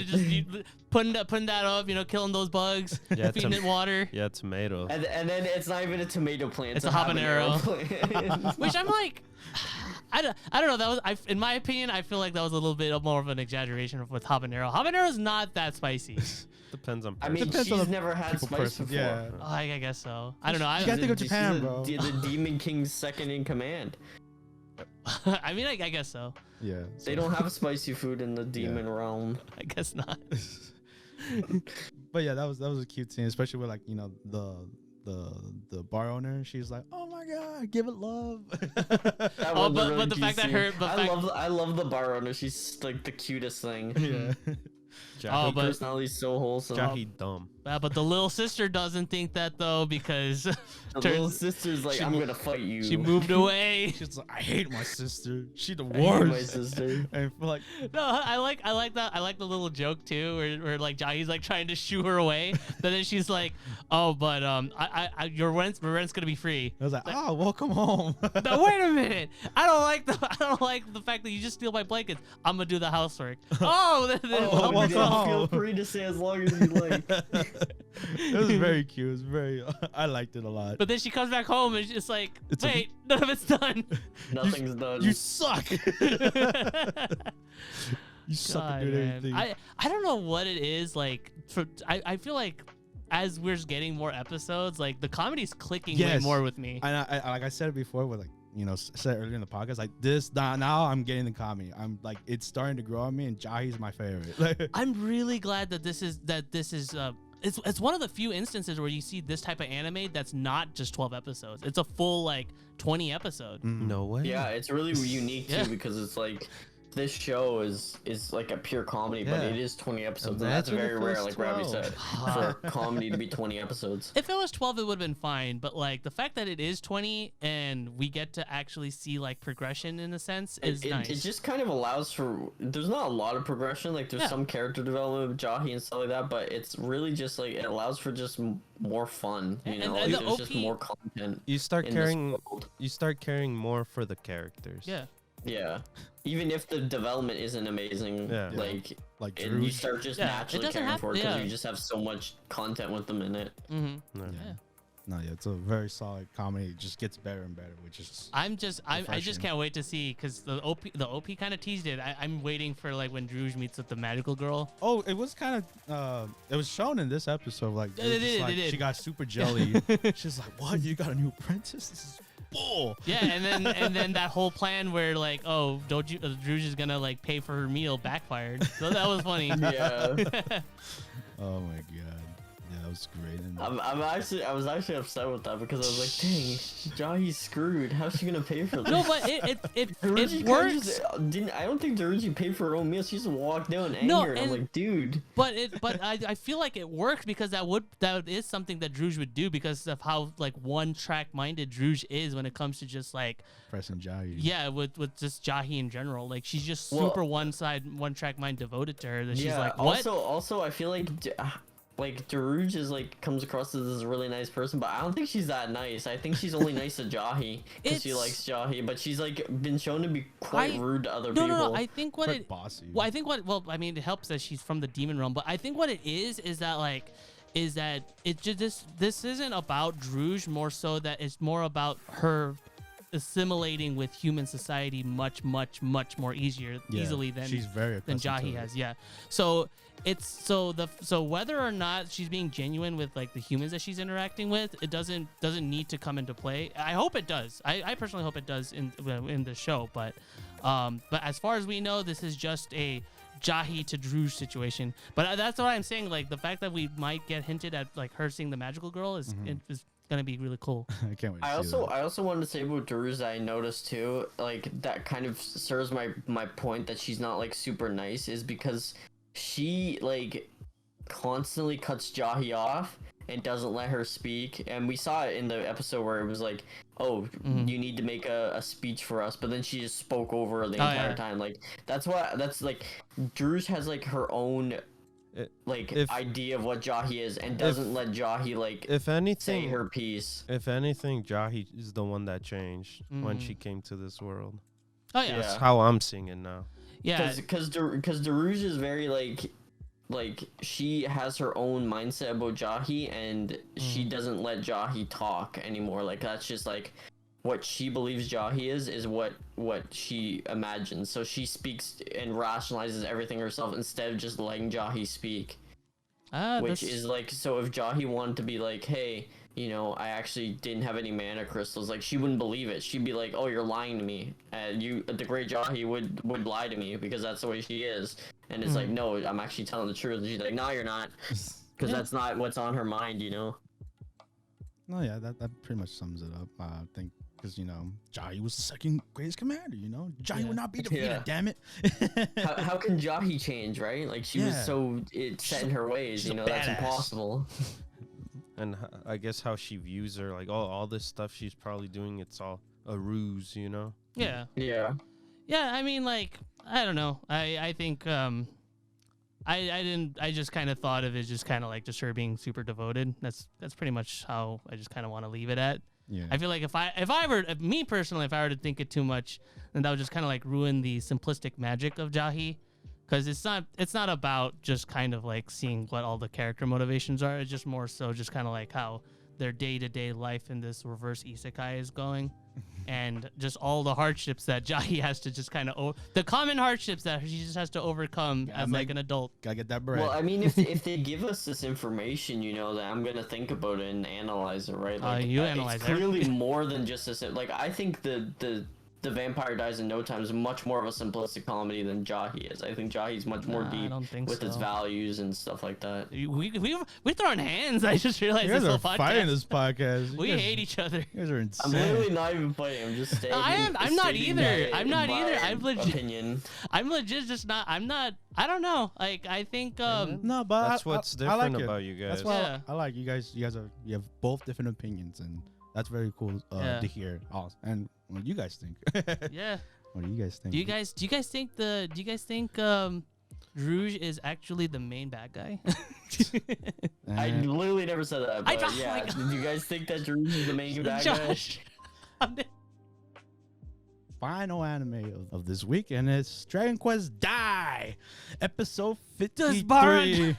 putting that up, killing those bugs, Yeah, feeding it water. Yeah, tomato. And then it's not even a tomato plant. It's a habanero. plant. Which I'm like, I don't know. That was in my opinion, I feel like that was a little bit more of an exaggeration with habanero. Habanero's not that spicy. Depends on. I mean, Depends on she's the never had spice before. Yeah. Oh, I guess so. I don't know. You gotta think of She's Japan, bro. The Demon King's second in command. I mean, I guess so. Yeah. They don't have spicy food in the demon realm. I guess not. But yeah, that was a cute scene, especially with like the bar owner. She's like, "Oh my god, give it love." That Oh, was a but the cute fact that scene. her- the fact- I love the bar owner. She's like the cutest thing. Yeah. Oh, Her but personality's so wholesome. Jahy dumb. but the little sister doesn't think that though, because The little turns sister's like, I'm gonna fight you. she moved away. She's like, "I hate my sister. She the I hate my worst." sister. And like, No, I like that. I like the little joke too, where like Jahy's like trying to shoo her away, but then she's like, "Oh, but your rent's gonna be free." I was like, "Oh, welcome home." Now, wait a minute. I don't like the fact that you just steal my blankets. I'm gonna do the housework. Oh, Oh, welcome home. Feel free to say as long as you like. It was very cute. It was very. I liked it a lot. But then she comes back home and she's just like, It's wait, none of it's done. Nothing's done. You suck. You suck at God, doing man. anything. I don't know what it is like. I feel like as we're getting more episodes, like the comedy's clicking way Yes. more with me. And I like I said it before, with like said earlier in the podcast, like this now I'm getting the comedy. I'm like, it's starting to grow on me, and Jahy's my favorite. I'm really glad that this is it's one of the few instances where you see this type of anime that's not just 12 episodes. It's a full like 20 episode. No way. Yeah, it's really unique too, Yeah. because it's like this show is like a pure comedy, but Yeah. it is 20 episodes, and that's Imagine very if it rare, was like Robbie 12. said, for a comedy to be 20 episodes. If it was 12, it would have been fine. But like the fact that it is 20 and we get to actually see like progression in a sense is nice. It just kind of allows for, there's not a lot of progression, like there's Yeah. some character development with Jahy and stuff like that, but it's really just like, it allows for just more fun, you And- know, and like the there's just OP more content You start in caring. this world. You start caring more for the characters. Yeah. Yeah. Even if the development isn't amazing, Yeah. Like and you Druge. start just Yeah, it naturally doesn't caring have- for it because yeah. you just have so much content with them in it. Mm-hmm. Yeah. Yeah. No, yeah, it's a very solid comedy. It just gets better and better, which is I just Refreshing. can't wait to see because the OP kind of teased it. I'm waiting for like when Druge meets with the magical girl. Oh, it was kind of it was shown in this episode. Like, It was did, just it like did. she got super jelly. She's like, "What? You got a new apprentice? This is bull." Yeah, and then that whole plan where like, oh, don't you Druge is gonna like pay for her meal backfired. So that was funny. Yeah. Oh my god, yeah, that was great. And I was actually upset with that because I was like, dang, Jahi's screwed. How's she gonna pay for this? No, but it Daruji kinda works. just didn't. I don't think Daruji paid for her own meal. She just walked down in No, anger, and I'm and- like, dude. But I feel like it works because that is something that Druge would do because of how like one track minded Druge is when it comes to just like pressing Jahi. yeah with just Jahi in general. Like she's just Well- super one track mind devoted to her that she's like, what? Also, I feel like Daruj is like comes across as this really nice person, but I don't think she's that nice. I think she's only nice to Jahi because she It's- likes Jahi, but she's like been shown to be quite rude to other people. No. I think what Quite it bossy. well, I think well, I mean, it helps that she's from the demon realm, but I think what it is that it just this isn't about Druge more so that it's more about her assimilating with human society much more easily than she's very accustomed Jahi to it. has. Yeah. So it's so whether or not she's being genuine with like the humans that she's interacting with, it doesn't need to come into play. I hope it does. I personally hope it does in the show. But as far as we know, this is just a Jahi to Druge situation. But that's what I'm saying. Like the fact that we might get hinted at like her seeing the magical girl is gonna be really cool. I can't wait. To I see also wanted to say about Daruj that I noticed too, like that kind of serves my point that she's not like super nice is because she like constantly cuts Jahi off and doesn't let her speak, and we saw it in the episode where it was like, oh, you need to make a speech for us, but then she just spoke over the entire time. Like that's like Daruj has like her own idea of what Jahi is and doesn't let Jahi like If anything, say her piece. If anything, Jahi is the one that changed when she came to this world. Oh yeah. That's how I'm seeing it now. Yeah. Because Daruj is very like she has her own mindset about Jahi, and she doesn't let Jahi talk anymore. Like that's just like what she believes Jahi is what she imagines. So she speaks and rationalizes everything herself instead of just letting Jahi speak. Which is like, so if Jahi wanted to be like, hey, you know, I actually didn't have any mana crystals, like she wouldn't believe it. She'd be like, oh, you're lying to me. And the great Jahi would lie to me because that's the way she is. And it's like, no, I'm actually telling the truth. And she's like, no, you're not, because that's not what's on her mind, you know. No, yeah, that pretty much sums it up. I think because you know Jahi was the second greatest commander. You know, Jahi would not be defeated. Damn it. how can Jahi change, right? Like she was so set in her ways. You know, that's badass. impossible. And I guess how she views her, like all this stuff she's probably doing, it's all a ruse, you know? Yeah. Yeah. Yeah, I mean, like, I don't know. I think I just kind of thought of it just kind of like just her being super devoted. That's pretty much how I just kind of want to leave it at. Yeah. I feel like if I were to think it too much, then that would just kind of like ruin the simplistic magic of Jahi, because it's not about just kind of like seeing what all the character motivations are. It's just more so just kind of like how their day-to-day life in this reverse isekai is going, and just all the hardships that Jahi has to just kind of the common hardships that she just has to overcome as like an adult. Gotta get that bread. Well, I mean, if they give us this information, you know, that I'm gonna think about it and analyze it, right? Like, You analyze it's clearly everything. more than just this. Like, I think the Vampire Dies in No Time is much more of a simplistic comedy than Jahi is. I think Jahi's much more Nah, I deep don't think with its so. values and stuff like that. We're throwing hands. I just realized you guys this are whole fighting podcast. this podcast. We you guys, hate each other. You guys are I'm insane. literally not even fighting. I'm just stating. I'm not stating either. my- I'm not my either. I'm legit- Opinion. I'm legit just not. I'm not. I don't know. Like I think. No, but That's what's I like different it. about you guys. That's why Yeah. I like you guys. You have both different opinions, and that's very cool Yeah. to hear. And what do you guys think? Yeah. What do you guys think? Do you guys think Rouge is actually the main bad guy? I literally never said that. I But don't yeah, like- do you guys think that Jerusalem is the main bad guy? Josh. I'm final anime of this week, and it's Dragon Quest Die, episode 53. Baron-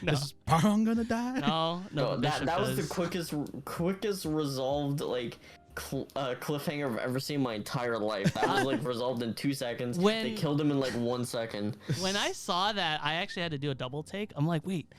No. Is Baron gonna die? No, the that bishop was the does. quickest resolved like cliffhanger I've ever seen in my entire life. That was like resolved in 2 seconds. They killed him in like 1 second. When I saw that, I actually had to do a double take. I'm like, wait,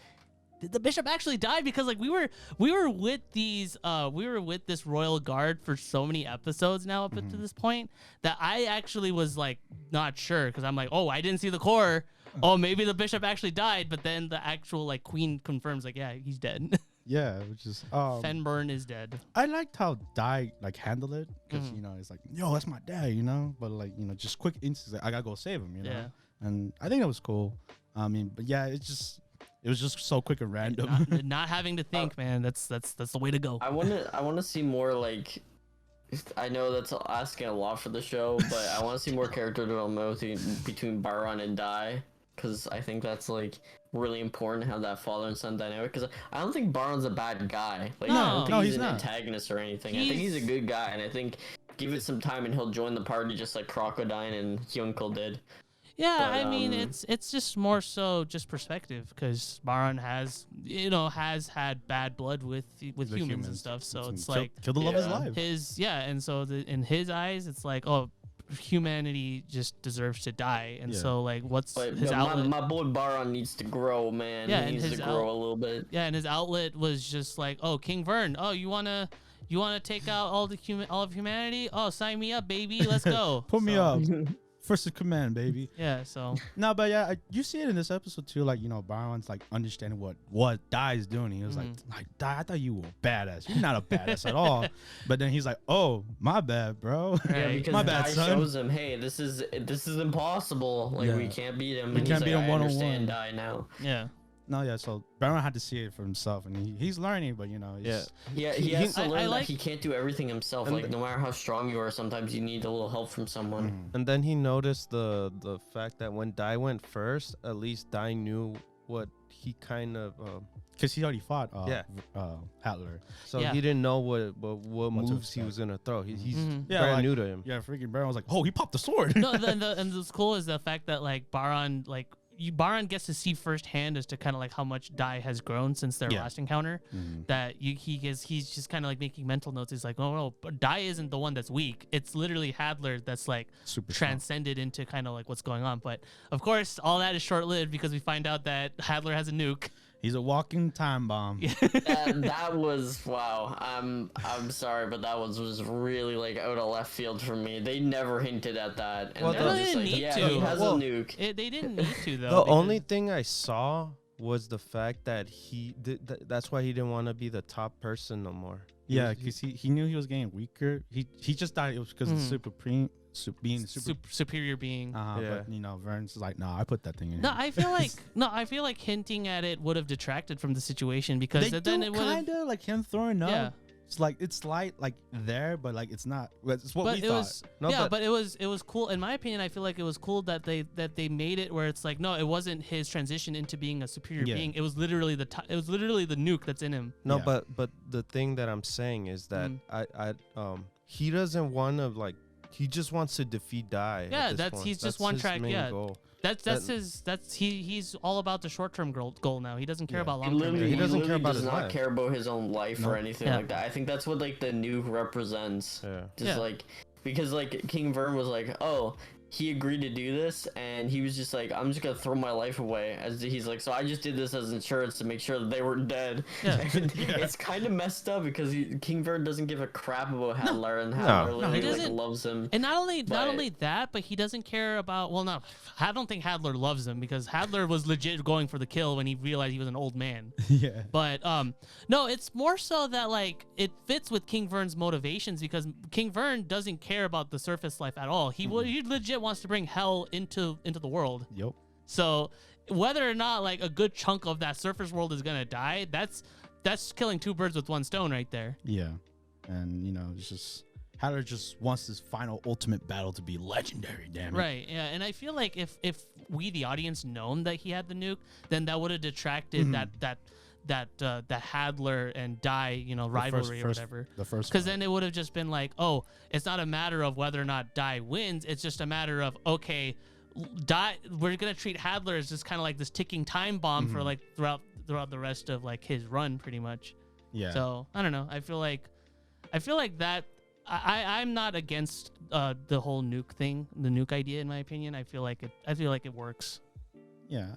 did the bishop actually die? Because like we were with these we were with this royal guard for so many episodes now up to this point that I actually was like not sure, because I'm like, oh, I didn't see the core. Oh, maybe the bishop actually died, but then the actual like queen confirms like, yeah, he's dead. Yeah, which is Fenburn is dead. I liked how Dai like handled it, because you know, it's like, yo, that's my dad, you know, but like, you know, just quick instance, like, I gotta go save him, you know. Yeah. And I think that was cool. I mean, but yeah, it was just so quick and random. Not having to think, man. That's the way to go. I wanna see more like. I know that's asking a lot for the show, but I want to see more character development between Baron and Dai, because I think that's like really important to have that father and son dynamic. Because I don't think Baron's a bad guy. Like, I don't think he's an antagonist or anything. I think he's a good guy, and I think give it some time and he'll join the party just like Crocodile and Hyunko did. Yeah, But, I mean, it's just more so just perspective, because Baron has had bad blood with humans and stuff, so it's like kill the love of his life. And so in his eyes, it's like, oh, humanity just deserves to die, and so like, what's his outlet? My boy Baron needs to grow, man. Yeah, he needs to grow a little bit. Yeah, and his outlet was just like, oh, King Vern, oh, you wanna take out all of humanity? Oh, sign me up, baby, let's go. Put me up. First in command, baby. Yeah, so no, but yeah, you see it in this episode too. Like, you know, Baron's like understanding what Dai is doing. He was like Dai, I thought you were a badass. You're not a badass at all. But then he's like, oh, my bad, bro. Yeah, because my bad, Dai son. shows him, hey, this is impossible. Like, we can't beat him. We can't beat him one on one. I understand Dai now. Yeah. No, yeah. So Baron had to see it for himself, and he's learning. But you know, he has to learn that he can't do everything himself. Like, no matter how strong you are, sometimes you need a little help from someone. And then he noticed the fact that when Dai went first, at least Dai knew what he kind of because he already fought Hatler, so he didn't know what moves he was gonna throw. He's brand new to him. Yeah, freaking Baron was like, oh, he popped the sword. No, and what's cool is the fact that like Baron Baron gets to see firsthand as to kind of like how much Dai has grown since their last encounter. That he's just kind of like making mental notes. He's like, oh no, but Dai isn't the one that's weak. It's literally Hadler that's like super transcended into kind of like what's going on. But of course, all that is short lived, because we find out that Hadler has a nuke. He's a walking time bomb. That was wow. I'm sorry, but that was really like out of left field for me. They never hinted at that. And well, they didn't need to. He has a nuke. They didn't need to though. The only thing I saw was the fact that that's why he didn't want to be the top person no more. Yeah, because he knew he was getting weaker. He just thought it was because of being superior being. But you know, Vern's like, no, I put that thing in. No, I feel like hinting at it would have detracted from the situation, because then it would kind of like him throwing up. Yeah. It's like it's light like there, but like it's not. It's what but we it thought. Was, but it was cool. In my opinion, I feel like it was cool that they made it where it's like, no, it wasn't his transition into being a superior being. It was literally the nuke that's in him. No, but the thing that I'm saying is that he doesn't want to like. He just wants to defeat Dai. Yeah, he's just one track. Yeah, goal. He's all about the short term goal now. He doesn't care about long term. He doesn't care about does his not life. care about his own life or anything like that. I think that's what like the nuke represents. Like, because like King Vern was like, oh, he agreed to do this, and he was just like, I'm just gonna throw my life away. As he's like, so I just did this as insurance to make sure that they weren't dead. It's kind of messed up, because King Vern doesn't give a crap about Hadler, and Hadler like loves him. And not only that, but he doesn't care about. Well, no, I don't think Hadler loves him, because Hadler was legit going for the kill when he realized he was an old man. Yeah. But no, it's more so that like it fits with King Vern's motivations, because King Vern doesn't care about the surface life at all. He legit wants to bring hell into the world. Yep. So whether or not like a good chunk of that surface world is gonna die, that's killing two birds with one stone right there. Yeah. And you know, it's just Hadler just wants this final ultimate battle to be legendary, damn it. Right, yeah. And I feel like if we the audience known that he had the nuke, then that would have detracted that Hadler and Dai, rivalry or whatever. The first. Because then it would have just been like, oh, it's not a matter of whether or not Dai wins. It's just a matter of, okay, Dai, we're gonna treat Hadler as just kind of like this ticking time bomb for like throughout the rest of like his run, pretty much. Yeah. So I don't know. I feel like that. I'm not against the whole nuke thing, the nuke idea. In my opinion, I feel like it works. Yeah,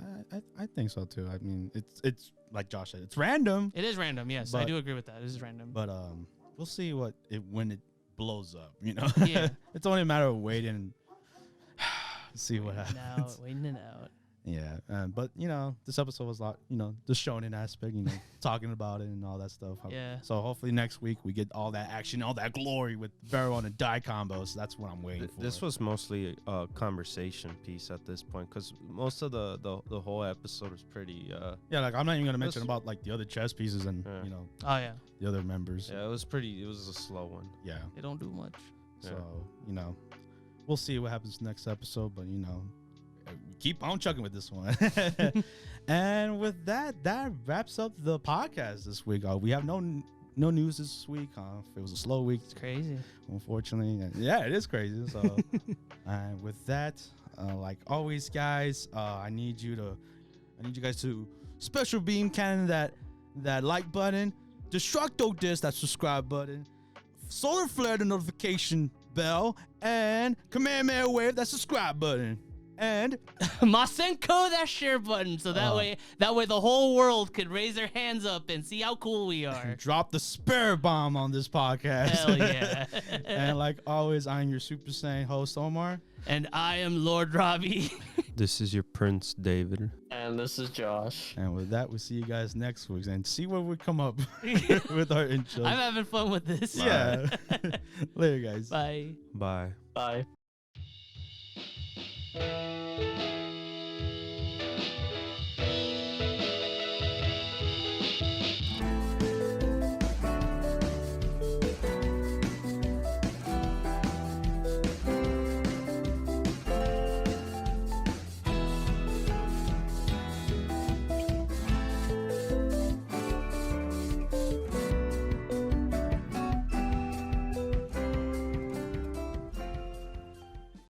I think so too. I mean, it's like Josh said, it's random. It is random, yes. I do agree with that. It is random. But we'll see when it blows up. Yeah. It's only a matter of waiting and see what happens. Waiting it out. Yeah, but this episode was a lot, the shonen aspect, talking about it and all that stuff. Yeah. So hopefully next week we get all that action, all that glory with Veron and Dai combos. That's what I'm waiting for. This was mostly a conversation piece at this point, because most of the whole episode was pretty. Yeah, like I'm not even gonna mention about like the other chess pieces and Oh yeah. the other members. Yeah, it was pretty. It was a slow one. Yeah. They don't do much. So we'll see what happens next episode, but keep on chugging with this one. And with that wraps up the podcast this week. We have no news this week. It was a slow week. It's crazy. Unfortunately. Yeah, it is crazy. So and with that, like always, guys, I need you guys to special beam cannon that like button, destructo disc that subscribe button, solar flare the notification bell, and Kamehameha wave that subscribe button. And Masenko that share button, so that way the whole world could raise their hands up and see how cool we are. Drop the spare bomb on this podcast. Hell yeah. And like always, I'm your Super Saiyan host, Omar. And I am Lord Robbie. This is your Prince David. And this is Josh. And with that, we'll see you guys next week and see where we come up with our intro. I'm having fun with this. Yeah. Later, guys. Bye. Bye. Bye.